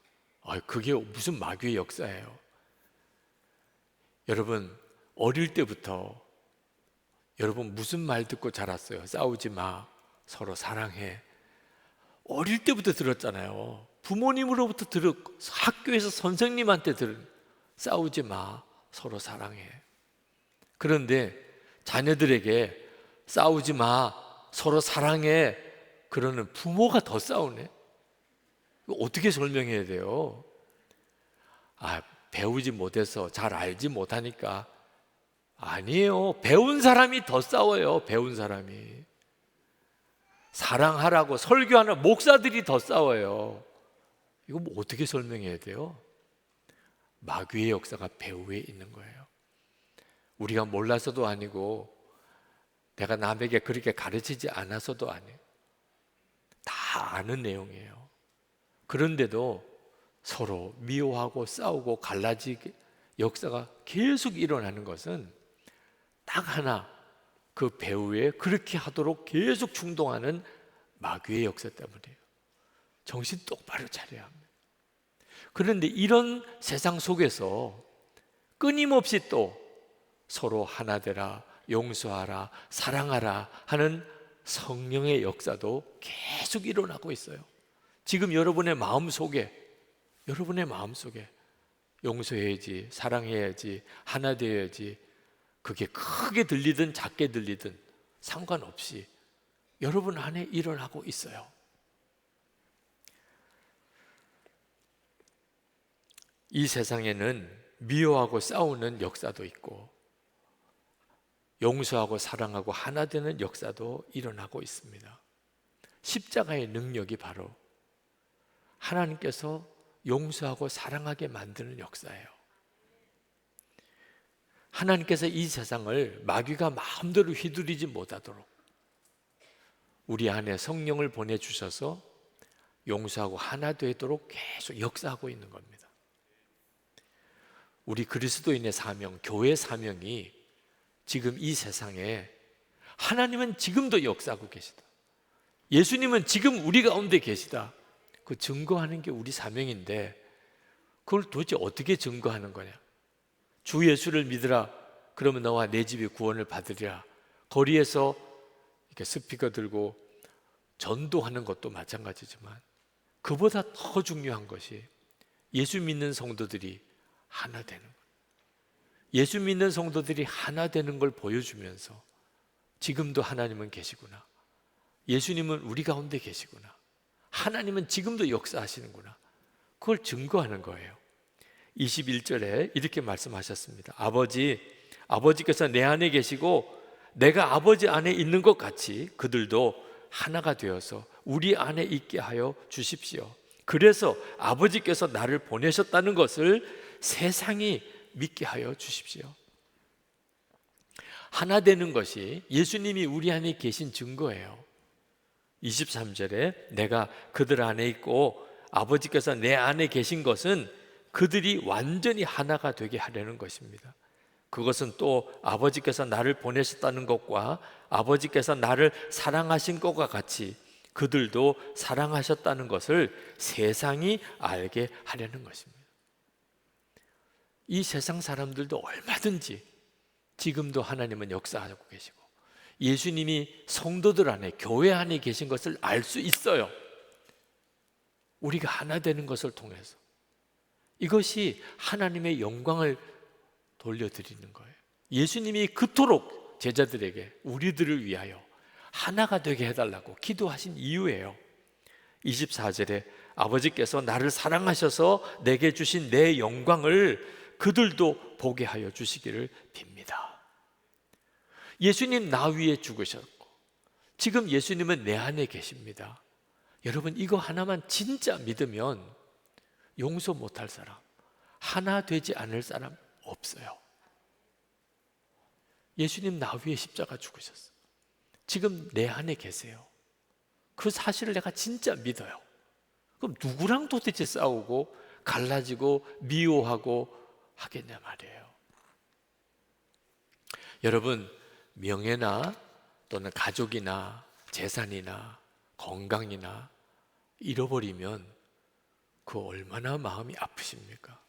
Speaker 5: 그게 무슨 마귀의 역사예요? 여러분, 어릴 때부터 여러분 무슨 말 듣고 자랐어요? 싸우지 마, 서로 사랑해. 어릴 때부터 들었잖아요. 부모님으로부터 학교에서 선생님한테 싸우지 마, 서로 사랑해. 그런데 자녀들에게 싸우지 마, 서로 사랑해 그러는 부모가 더 싸우네. 이거 어떻게 설명해야 돼요? 배우지 못해서 잘 알지 못하니까. 아니에요. 배운 사람이 더 싸워요. 배운 사람이. 사랑하라고 설교하는 목사들이 더 싸워요. 이거 뭐 어떻게 설명해야 돼요? 마귀의 역사가 배후에 있는 거예요. 우리가 몰라서도 아니고 내가 남에게 그렇게 가르치지 않아서도 아니에요. 다 아는 내용이에요. 그런데도 서로 미워하고 싸우고 갈라지기 역사가 계속 일어나는 것은 딱 하나, 그 배후에 그렇게 하도록 계속 충동하는 마귀의 역사 때문이에요. 정신 똑바로 차려야 합니다. 그런데 이런 세상 속에서 끊임없이 또 서로 하나 되라, 용서하라, 사랑하라 하는 성령의 역사도 계속 일어나고 있어요. 지금 여러분의 마음속에 용서해야지, 사랑해야지, 하나 되어야지, 그게 크게 들리든 작게 들리든 상관없이 여러분 안에 일어나고 있어요. 이 세상에는 미워하고 싸우는 역사도 있고 용서하고 사랑하고 하나 되는 역사도 일어나고 있습니다. 십자가의 능력이 바로 하나님께서 용서하고 사랑하게 만드는 역사예요. 하나님께서 이 세상을 마귀가 마음대로 휘두르지 못하도록 우리 안에 성령을 보내주셔서 용서하고 하나 되도록 계속 역사하고 있는 겁니다. 우리 그리스도인의 사명, 교회 사명이 지금 이 세상에 하나님은 지금도 역사하고 계시다. 예수님은 지금 우리 가운데 계시다. 그 증거하는 게 우리 사명인데 그걸 도대체 어떻게 증거하는 거냐? 주 예수를 믿으라. 그러면 너와 내 집이 구원을 받으리라. 거리에서 이렇게 스피커 들고 전도하는 것도 마찬가지지만 그보다 더 중요한 것이 예수 믿는 성도들이 하나 되는 것. 예수 믿는 성도들이 하나 되는 걸 보여주면서 지금도 하나님은 계시구나. 예수님은 우리 가운데 계시구나. 하나님은 지금도 역사하시는구나. 그걸 증거하는 거예요. 21절에 이렇게 말씀하셨습니다. 아버지께서 내 안에 계시고 내가 아버지 안에 있는 것 같이 그들도 하나가 되어서 우리 안에 있게 하여 주십시오. 그래서 아버지께서 나를 보내셨다는 것을 세상이 믿게 하여 주십시오. 하나 되는 것이 예수님이 우리 안에 계신 증거예요. 23절에 내가 그들 안에 있고 아버지께서 내 안에 계신 것은 그들이 완전히 하나가 되게 하려는 것입니다. 그것은 또 아버지께서 나를 보내셨다는 것과 아버지께서 나를 사랑하신 것과 같이 그들도 사랑하셨다는 것을 세상이 알게 하려는 것입니다. 이 세상 사람들도 얼마든지 지금도 하나님은 역사하고 계시고 예수님이 성도들 안에, 교회 안에 계신 것을 알 수 있어요. 우리가 하나 되는 것을 통해서 이것이 하나님의 영광을 돌려드리는 거예요. 예수님이 그토록 제자들에게 우리들을 위하여 하나가 되게 해달라고 기도하신 이유예요. 24절에 아버지께서 나를 사랑하셔서 내게 주신 내 영광을 그들도 보게 하여 주시기를 빕니다. 예수님 나 위에 죽으셨고 지금 예수님은 내 안에 계십니다. 여러분 이거 하나만 진짜 믿으면 용서 못할 사람, 하나 되지 않을 사람 없어요. 예수님 나 위에 십자가 죽으셨어요. 지금 내 안에 계세요. 그 사실을 내가 진짜 믿어요. 그럼 누구랑 도대체 싸우고 갈라지고 미워하고 하겠냐 말이에요. 여러분 명예나 또는 가족이나 재산이나 건강이나 잃어버리면 그 얼마나 마음이 아프십니까?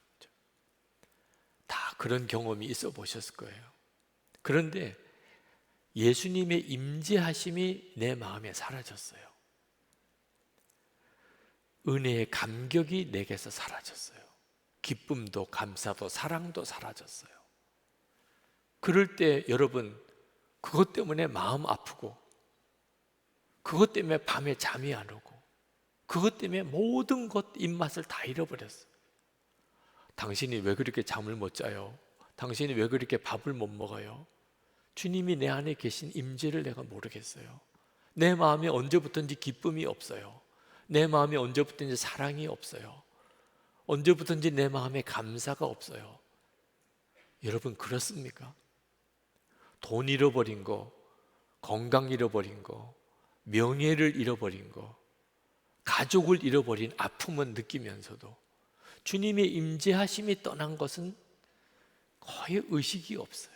Speaker 5: 다 그런 경험이 있어 보셨을 거예요. 그런데 예수님의 임재하심이 내 마음에 사라졌어요. 은혜의 감격이 내게서 사라졌어요. 기쁨도 감사도 사랑도 사라졌어요. 그럴 때 여러분 그것 때문에 마음 아프고 그것 때문에 밤에 잠이 안 오고 그것 때문에 모든 것 입맛을 다 잃어버렸어요. 당신이 왜 그렇게 잠을 못 자요? 당신이 왜 그렇게 밥을 못 먹어요? 주님이 내 안에 계신 임재를 내가 모르겠어요. 내 마음에 언제부터인지 기쁨이 없어요. 내 마음에 언제부터인지 사랑이 없어요. 언제부터인지 내 마음에 감사가 없어요. 여러분 그렇습니까? 돈 잃어버린 거, 건강 잃어버린 거, 명예를 잃어버린 거, 가족을 잃어버린 아픔은 느끼면서도 주님의 임재하심이 떠난 것은 거의 의식이 없어요.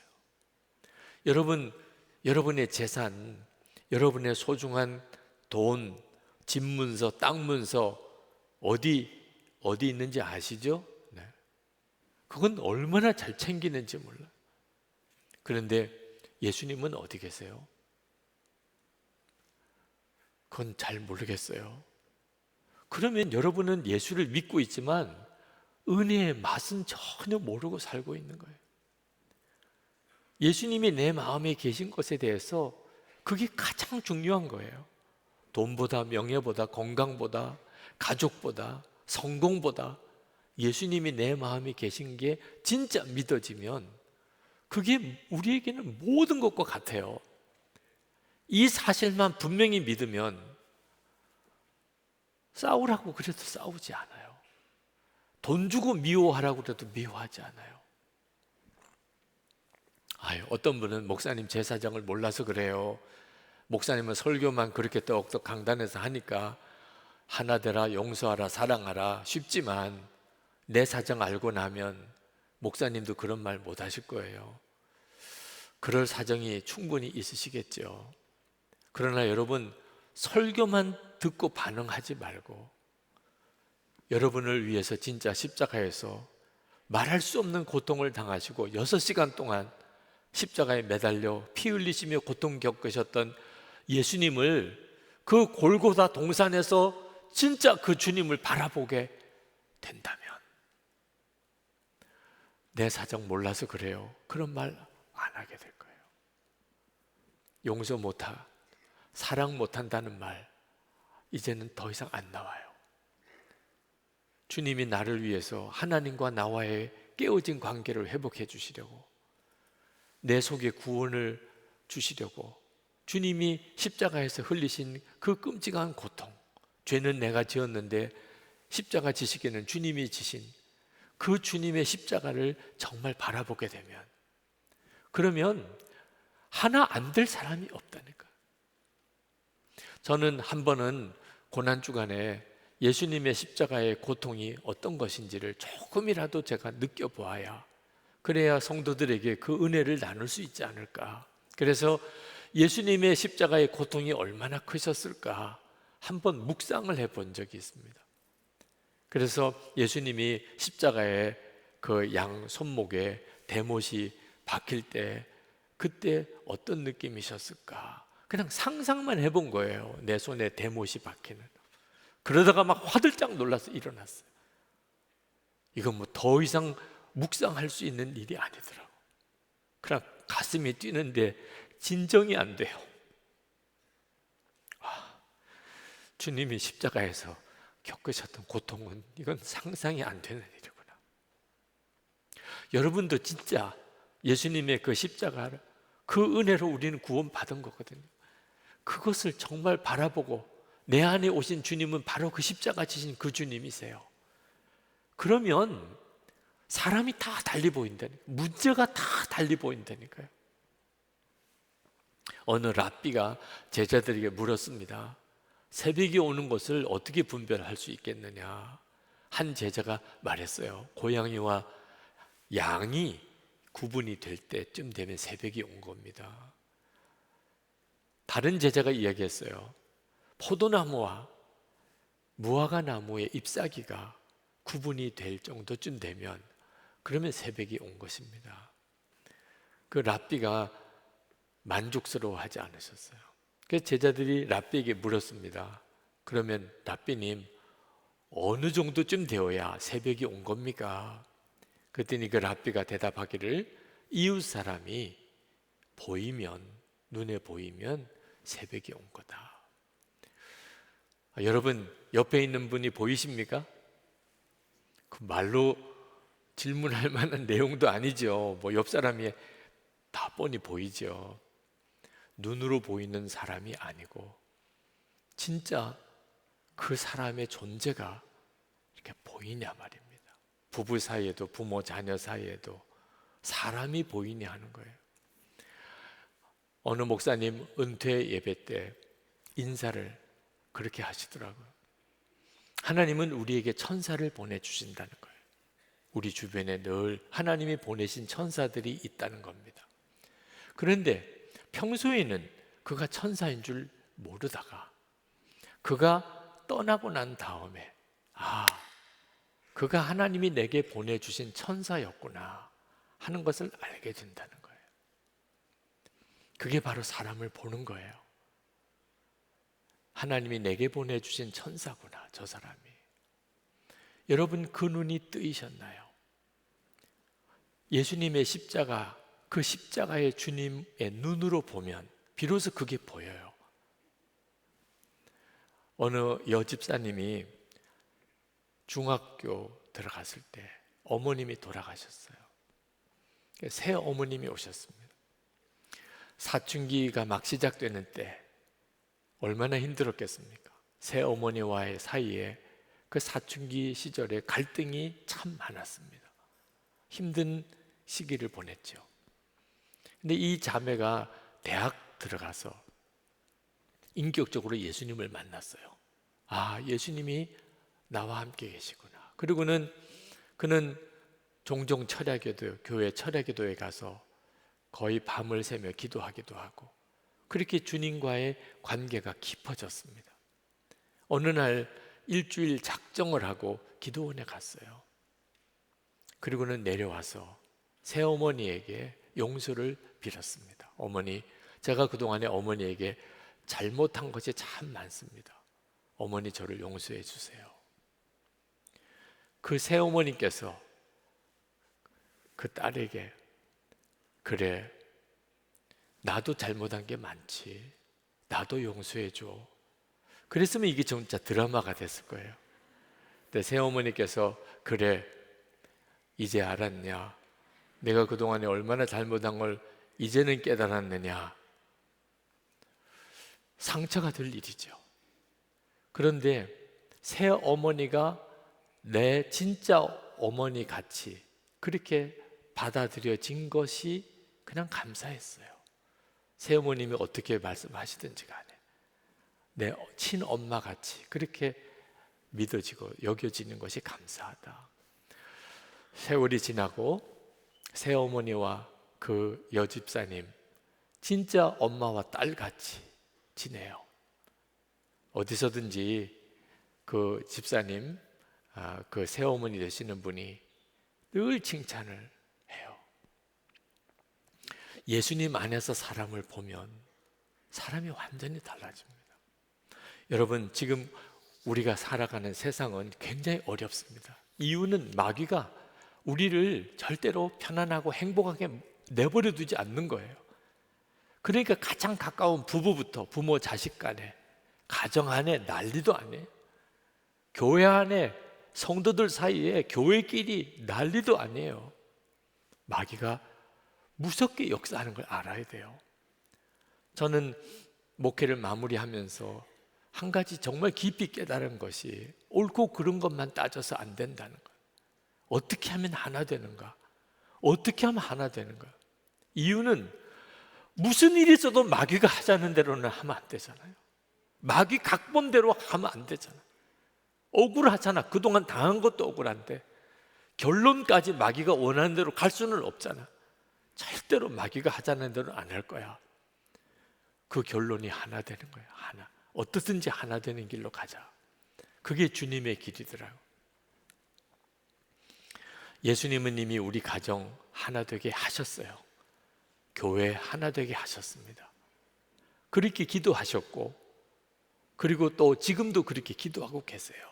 Speaker 5: 여러분, 여러분의 재산, 여러분의 소중한 돈, 집 문서, 땅 문서 어디 있는지 아시죠? 네. 그건 얼마나 잘 챙기는지 몰라요. 그런데 예수님은 어디 계세요? 그건 잘 모르겠어요. 그러면 여러분은 예수를 믿고 있지만 은혜의 맛은 전혀 모르고 살고 있는 거예요. 예수님이 내 마음에 계신 것에 대해서 그게 가장 중요한 거예요. 돈보다 명예보다 건강보다 가족보다 성공보다 예수님이 내 마음에 계신 게 진짜 믿어지면 그게 우리에게는 모든 것과 같아요. 이 사실만 분명히 믿으면 싸우라고 그래도 싸우지 않아요. 돈 주고 미워하라고 그래도 미워하지 않아요. 어떤 분은 목사님 제 사정을 몰라서 그래요. 목사님은 설교만 그렇게 떡떡 강단에서 하니까 하나 되라, 용서하라, 사랑하라 쉽지만 내 사정 알고 나면 목사님도 그런 말 못 하실 거예요. 그럴 사정이 충분히 있으시겠죠. 그러나 여러분, 설교만 듣고 반응하지 말고 여러분을 위해서 진짜 십자가에서 말할 수 없는 고통을 당하시고 6시간 동안 십자가에 매달려 피 흘리시며 고통 겪으셨던 예수님을, 그 골고다 동산에서 진짜 그 주님을 바라보게 된다면, 내 사정 몰라서 그래요, 그런 말 안 하게 될 거예요. 용서 못하, 사랑 못한다는 말 이제는 더 이상 안 나와요. 주님이 나를 위해서 하나님과 나와의 깨어진 관계를 회복해 주시려고, 내 속에 구원을 주시려고 주님이 십자가에서 흘리신 그 끔찍한 고통, 죄는 내가 지었는데 십자가 지시기는 주님이 지신 그 주님의 십자가를 정말 바라보게 되면, 그러면 하나 안 될 사람이 없다니까. 저는 한 번은 고난주간에 예수님의 십자가의 고통이 어떤 것인지를 조금이라도 제가 느껴보아야, 그래야 성도들에게 그 은혜를 나눌 수 있지 않을까. 그래서 예수님의 십자가의 고통이 얼마나 크셨을까 한번 묵상을 해본 적이 있습니다. 그래서 예수님이 십자가에 그 양 손목에 대못이 박힐 때 그때 어떤 느낌이셨을까, 그냥 상상만 해본 거예요. 내 손에 대못이 박히는. 그러다가 막 화들짝 놀라서 일어났어요. 이건 뭐 더 이상 묵상할 수 있는 일이 아니더라고. 그냥 가슴이 뛰는데 진정이 안 돼요. 주님이 십자가에서 겪으셨던 고통은 이건 상상이 안 되는 일이구나. 여러분도 진짜 예수님의 그 십자가를, 그 은혜로 우리는 구원받은 거거든요. 그것을 정말 바라보고 내 안에 오신 주님은 바로 그 십자가 지신 그 주님이세요. 그러면 사람이 다 달리 보인다니까요. 문제가 다 달리 보인다니까요. 어느 랍비가 제자들에게 물었습니다. 새벽이 오는 것을 어떻게 분별할 수 있겠느냐. 한 제자가 말했어요. 고양이와 양이 구분이 될 때쯤 되면 새벽이 온 겁니다. 다른 제자가 이야기했어요. 포도나무와 무화과 나무의 잎사귀가 구분이 될 정도쯤 되면 그러면 새벽이 온 것입니다. 그 랍비가 만족스러워하지 않으셨어요. 그래서 제자들이 랍비에게 물었습니다. 그러면 랍비님, 어느 정도쯤 되어야 새벽이 온 겁니까? 그랬더니 그 랍비가 대답하기를, 이웃 사람이 보이면, 눈에 보이면 새벽이 온 거다. 여러분, 옆에 있는 분이 보이십니까? 그 말로 질문할 만한 내용도 아니죠. 뭐 옆 사람이 다 뻔히 보이죠. 눈으로 보이는 사람이 아니고 진짜 그 사람의 존재가 이렇게 보이냐 말입니다. 부부 사이에도 부모 자녀 사이에도 사람이 보이냐 하는 거예요. 어느 목사님 은퇴 예배 때 인사를 그렇게 하시더라고요. 하나님은 우리에게 천사를 보내주신다는 거예요. 우리 주변에 늘 하나님이 보내신 천사들이 있다는 겁니다. 그런데 평소에는 그가 천사인 줄 모르다가 그가 떠나고 난 다음에 그가 하나님이 내게 보내주신 천사였구나 하는 것을 알게 된다는 거예요. 그게 바로 사람을 보는 거예요. 하나님이 내게 보내주신 천사구나, 저 사람이. 여러분, 그 눈이 뜨이셨나요? 예수님의 십자가, 그 십자가의 주님의 눈으로 보면 비로소 그게 보여요. 어느 여집사님이 중학교 들어갔을 때 어머님이 돌아가셨어요. 새 어머님이 오셨습니다. 사춘기가 막 시작되는 때 얼마나 힘들었겠습니까? 새 어머니와의 사이에 그 사춘기 시절에 갈등이 참 많았습니다. 힘든 시기를 보냈죠. 근데 이 자매가 대학 들어가서 인격적으로 예수님을 만났어요. 아, 예수님이 나와 함께 계시구나. 그리고는 그는 종종 교회 철야기도에 가서 거의 밤을 새며 기도하기도 하고 그렇게 주님과의 관계가 깊어졌습니다. 어느 날 일주일 작정을 하고 기도원에 갔어요. 그리고는 내려와서 새어머니에게 용서를 빌었습니다. 어머니, 제가 그동안에 어머니에게 잘못한 것이 참 많습니다. 어머니 저를 용서해 주세요. 그 새어머니께서 그 딸에게 그래, 나도 잘못한 게 많지. 나도 용서해 줘. 그랬으면 이게 진짜 드라마가 됐을 거예요. 근데 새어머니께서 그래, 이제 알았냐? 내가 그동안에 얼마나 잘못한 걸 이제는 깨달았느냐? 상처가 될 일이죠. 그런데 새어머니가 내 진짜 어머니 같이 그렇게 받아들여진 것이 그냥 감사했어요. 새어머님이 어떻게 말씀하시든지 간에 내 친엄마 같이 그렇게 믿어지고 여겨지는 것이 감사하다. 세월이 지나고 새어머니와 그 여집사님 진짜 엄마와 딸같이 지내요. 어디서든지 그 집사님, 그 새어머니 되시는 분이 늘 칭찬을 해요. 예수님 안에서 사람을 보면 사람이 완전히 달라집니다. 여러분, 지금 우리가 살아가는 세상은 굉장히 어렵습니다. 이유는 마귀가 우리를 절대로 편안하고 행복하게 내버려 두지 않는 거예요. 그러니까 가장 가까운 부부부터 부모 자식 간에 가정 안에 난리도 아니에요. 교회 안에 성도들 사이에 교회끼리 난리도 아니에요. 마귀가 무섭게 역사하는 걸 알아야 돼요. 저는 목회를 마무리하면서 한 가지 정말 깊이 깨달은 것이 옳고 그른 것만 따져서 안 된다는 거예요. 어떻게 하면 하나 되는가? 어떻게 하면 하나 되는가? 이유는 무슨 일이 있어도 마귀가 하자는 대로는 하면 안 되잖아요. 마귀 각본대로 하면 안 되잖아요. 억울하잖아. 그동안 당한 것도 억울한데 결론까지 마귀가 원하는 대로 갈 수는 없잖아. 절대로 마귀가 하자는 대로 안 할 거야. 그 결론이 하나 되는 거야. 하나. 어떻든지 하나 되는 길로 가자. 그게 주님의 길이더라고요. 예수님은 이미 우리 가정 하나 되게 하셨어요. 교회 하나 되게 하셨습니다. 그렇게 기도하셨고 그리고 또 지금도 그렇게 기도하고 계세요.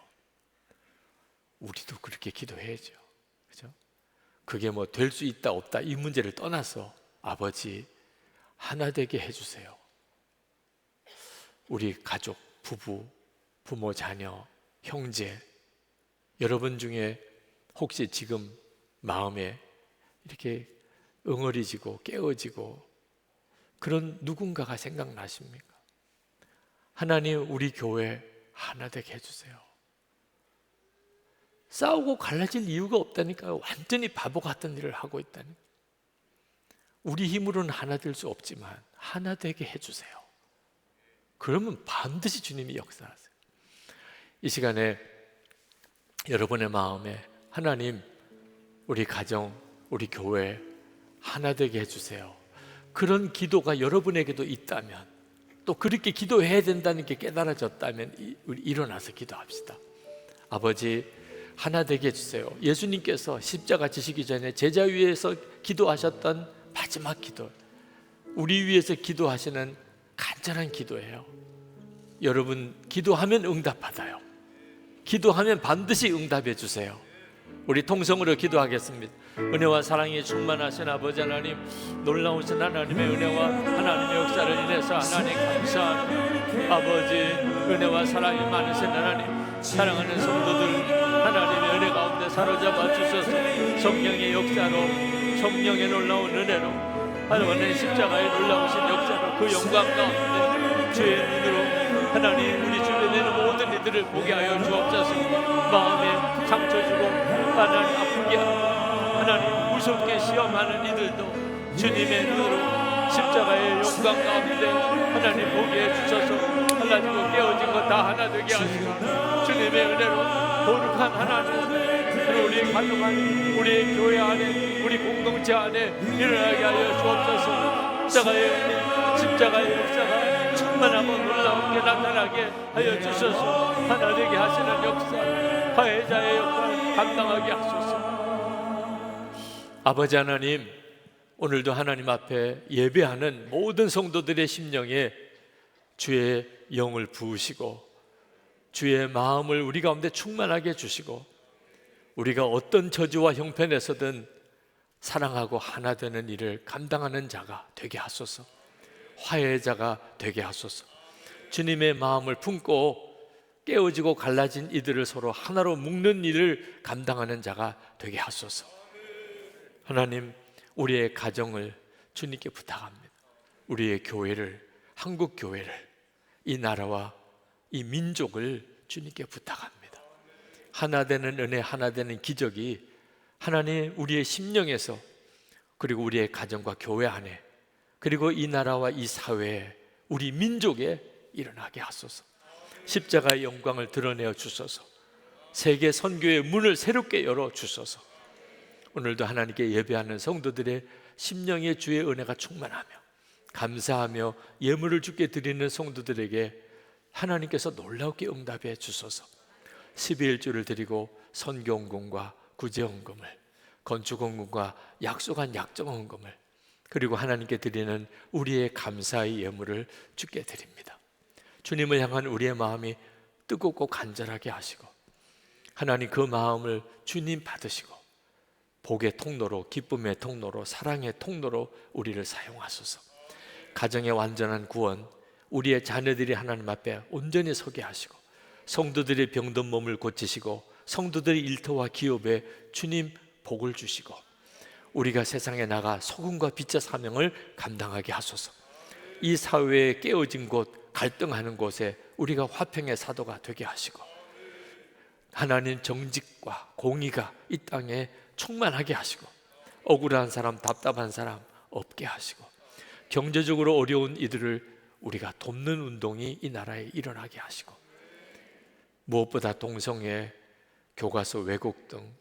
Speaker 5: 우리도 그렇게 기도해야죠. 그죠? 그게 뭐 될 수 있다 없다 이 문제를 떠나서 아버지 하나 되게 해주세요. 우리 가족, 부부, 부모, 자녀, 형제 여러분 중에 혹시 지금 마음에 이렇게 응어리지고 깨어지고 그런 누군가가 생각나십니까? 하나님 우리 교회 하나 되게 해주세요. 싸우고 갈라질 이유가 없다니까요. 완전히 바보 같은 일을 하고 있다니. 우리 힘으로는 하나 될 수 없지만 하나 되게 해주세요. 그러면 반드시 주님이 역사하세요. 이 시간에 여러분의 마음에 하나님 우리 가정, 우리 교회 하나 되게 해주세요. 그런 기도가 여러분에게도 있다면 또 그렇게 기도해야 된다는 게 깨달아졌다면 우리 일어나서 기도합시다. 아버지 하나 되게 해주세요. 예수님께서 십자가 지시기 전에 제자 위에서 기도하셨던 마지막 기도, 우리 위해서 기도하시는 간절한 기도예요. 여러분 기도하면 응답받아요. 기도하면 반드시 응답해 주세요. 우리 통성으로 기도하겠습니다. 은혜와 사랑이 충만하신 아버지 하나님, 놀라우신 하나님의 은혜와 하나님의 역사를 인해서 하나님 감사합니다. 아버지 은혜와 사랑이 많으신 하나님, 사랑하는 성도들 하나님
Speaker 7: 사로잡아 주셔서 성령의 역사로, 성령의 놀라운 은혜로, 하나님의 십자가의 놀라우신 역사로 그 영광 가운데 주의 눈으로 하나님 우리 주변에 있는 모든 이들을 보게 하여 주옵소서. 마음에 상처 주고 하나님 아프게 하고 하나님 무섭게 시험하는 이들도 주님의 눈으로 십자가의 영광 가운데 하나님 보게 해주셔서 하나님과 깨어진 것 다 하나 되게 하시고 주님의 은혜로 거룩한 하나님 우리 가정 안에, 우리 교회 안에, 우리 공동체 안에 일어나게 하여 주옵소서. 십자가의 은혜, 십자가의 역사가 충만하고 놀라운게 나타나게 하여 주셔서 하나 되게 하시는 역사, 화해자의 역할 감당하게 하소서. 아버지 하나님, 오늘도 하나님 앞에 예배하는 모든 성도들의 심령에 주의 영을 부으시고 주의 마음을 우리 가운데 충만하게 해주시고 우리가 어떤 저주와 형편에서든 사랑하고 하나 되는 일을 감당하는 자가 되게 하소서. 화해자가 되게 하소서. 주님의 마음을 품고 깨어지고 갈라진 이들을 서로 하나로 묶는 일을 감당하는 자가 되게 하소서. 하나님, 우리의 가정을 주님께 부탁합니다. 우리의 교회를, 한국 교회를, 이 나라와 이 민족을 주님께 부탁합니다. 하나 되는 은혜, 하나 되는 기적이 하나님 우리의 심령에서, 그리고 우리의 가정과 교회 안에, 그리고 이 나라와 이 사회에, 우리 민족에 일어나게 하소서. 십자가의 영광을 드러내어 주소서. 세계 선교의 문을 새롭게 열어 주소서. 오늘도 하나님께 예배하는 성도들의 심령에 주의 은혜가 충만하며 감사하며 예물을 주께 드리는 성도들에게 하나님께서 놀랍게 응답해 주소서. 12일주를 드리고 선교헌금과 구제헌금을, 건축헌금과 약속한 약정헌금을, 그리고 하나님께 드리는 우리의 감사의 예물을 주께 드립니다. 주님을 향한 우리의 마음이 뜨겁고 간절하게 하시고 하나님 그 마음을 주님 받으시고 복의 통로로, 기쁨의 통로로, 사랑의 통로로 우리를 사용하소서. 가정의 완전한 구원, 우리의 자녀들이 하나님 앞에 온전히 서게 하시고 성도들의 병든 몸을 고치시고 성도들의 일터와 기업에 주님 복을 주시고 우리가 세상에 나가 소금과 빛의 사명을 감당하게 하소서. 이 사회에 깨어진 곳, 갈등하는 곳에 우리가 화평의 사도가 되게 하시고 하나님 정직과 공의가 이 땅에 충만하게 하시고 억울한 사람, 답답한 사람 없게 하시고 경제적으로 어려운 이들을 우리가 돕는 운동이 이 나라에 일어나게 하시고 무엇보다 동성애, 교과서 왜곡 등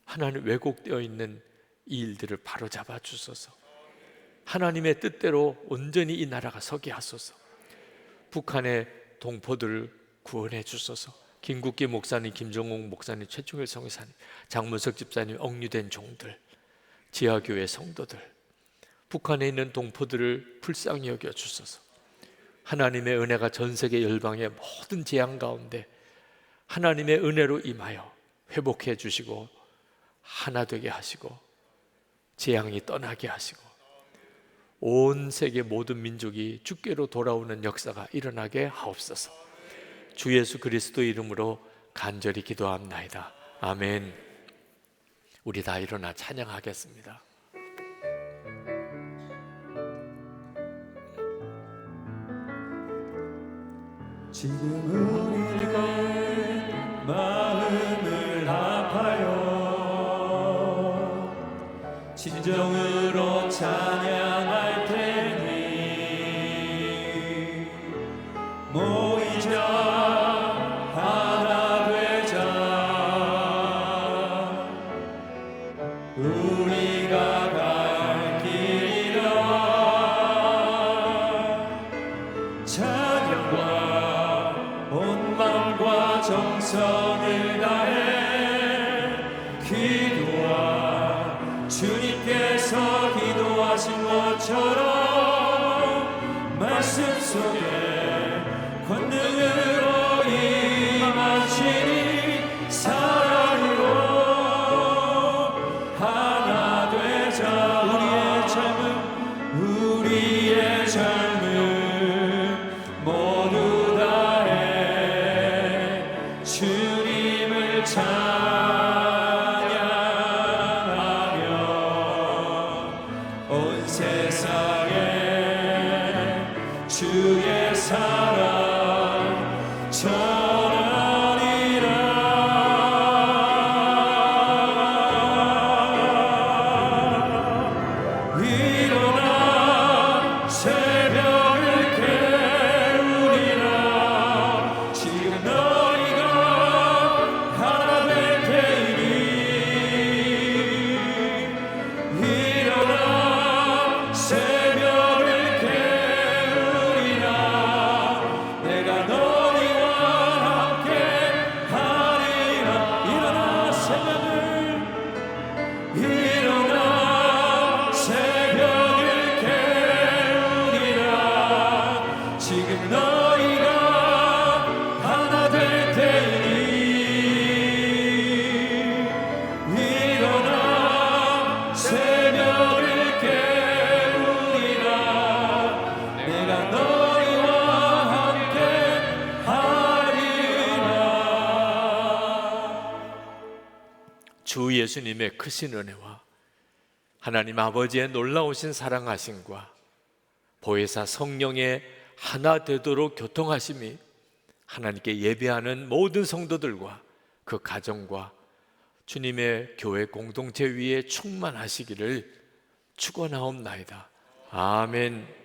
Speaker 7: 하나님 왜곡되어 있는 이 일들을 바로잡아 주소서. 하나님의 뜻대로 온전히 이 나라가 서게 하소서. 북한의 동포들을 구원해 주소서. 김국기 목사님, 김정욱 목사님, 최충일 성사님, 장문석 집사님, 억류된 종들, 지하교회 성도들, 북한에 있는 동포들을 불쌍히 여겨 주소서. 하나님의 은혜가 전 세계 열방의 모든 재앙 가운데 하나님의 은혜로 임하여 회복해 주시고 하나 되게 하시고 재앙이 떠나게 하시고 온 세계 모든 민족이 주께로 돌아오는 역사가 일어나게 하옵소서. 주 예수 그리스도 이름으로 간절히 기도합나이다. 아멘. 우리 다 일어나 찬양하겠습니다.
Speaker 8: 지금 우리가 마음을 아파요 진정으로 찬양할 테니 모이자 하나 되자 우리가 갈 길이라 찬양과 온 마음과 정성을 다해 기도하 주님께서 기도하신 것처럼 말씀 속에 권능으로 임하시니 사랑으로 하나 되자 우리의 삶은 모두 다해 주님을 찬양하리 주의 사랑 전하리라. 일어나 새벽을 깨우리라. 지금 너희가 하나 될 테니 일어나 새벽을 깨우리라. 내가 너희와 함께 하리라. 일어나 새벽을 깨우리라. 지금 너희가 하나 될 테니 일어나 새벽을 깨우리라. 내가 너희와 함께 하리라.
Speaker 7: 주 예수님의 크신 은혜와 하나님 아버지의 놀라우신 사랑하심과 보혜사 성령의 하나 되도록 교통하심이 하나님께 예배하는 모든 성도들과 그 가정과 주님의 교회 공동체 위에 충만하시기를 축원하옵나이다. 아멘.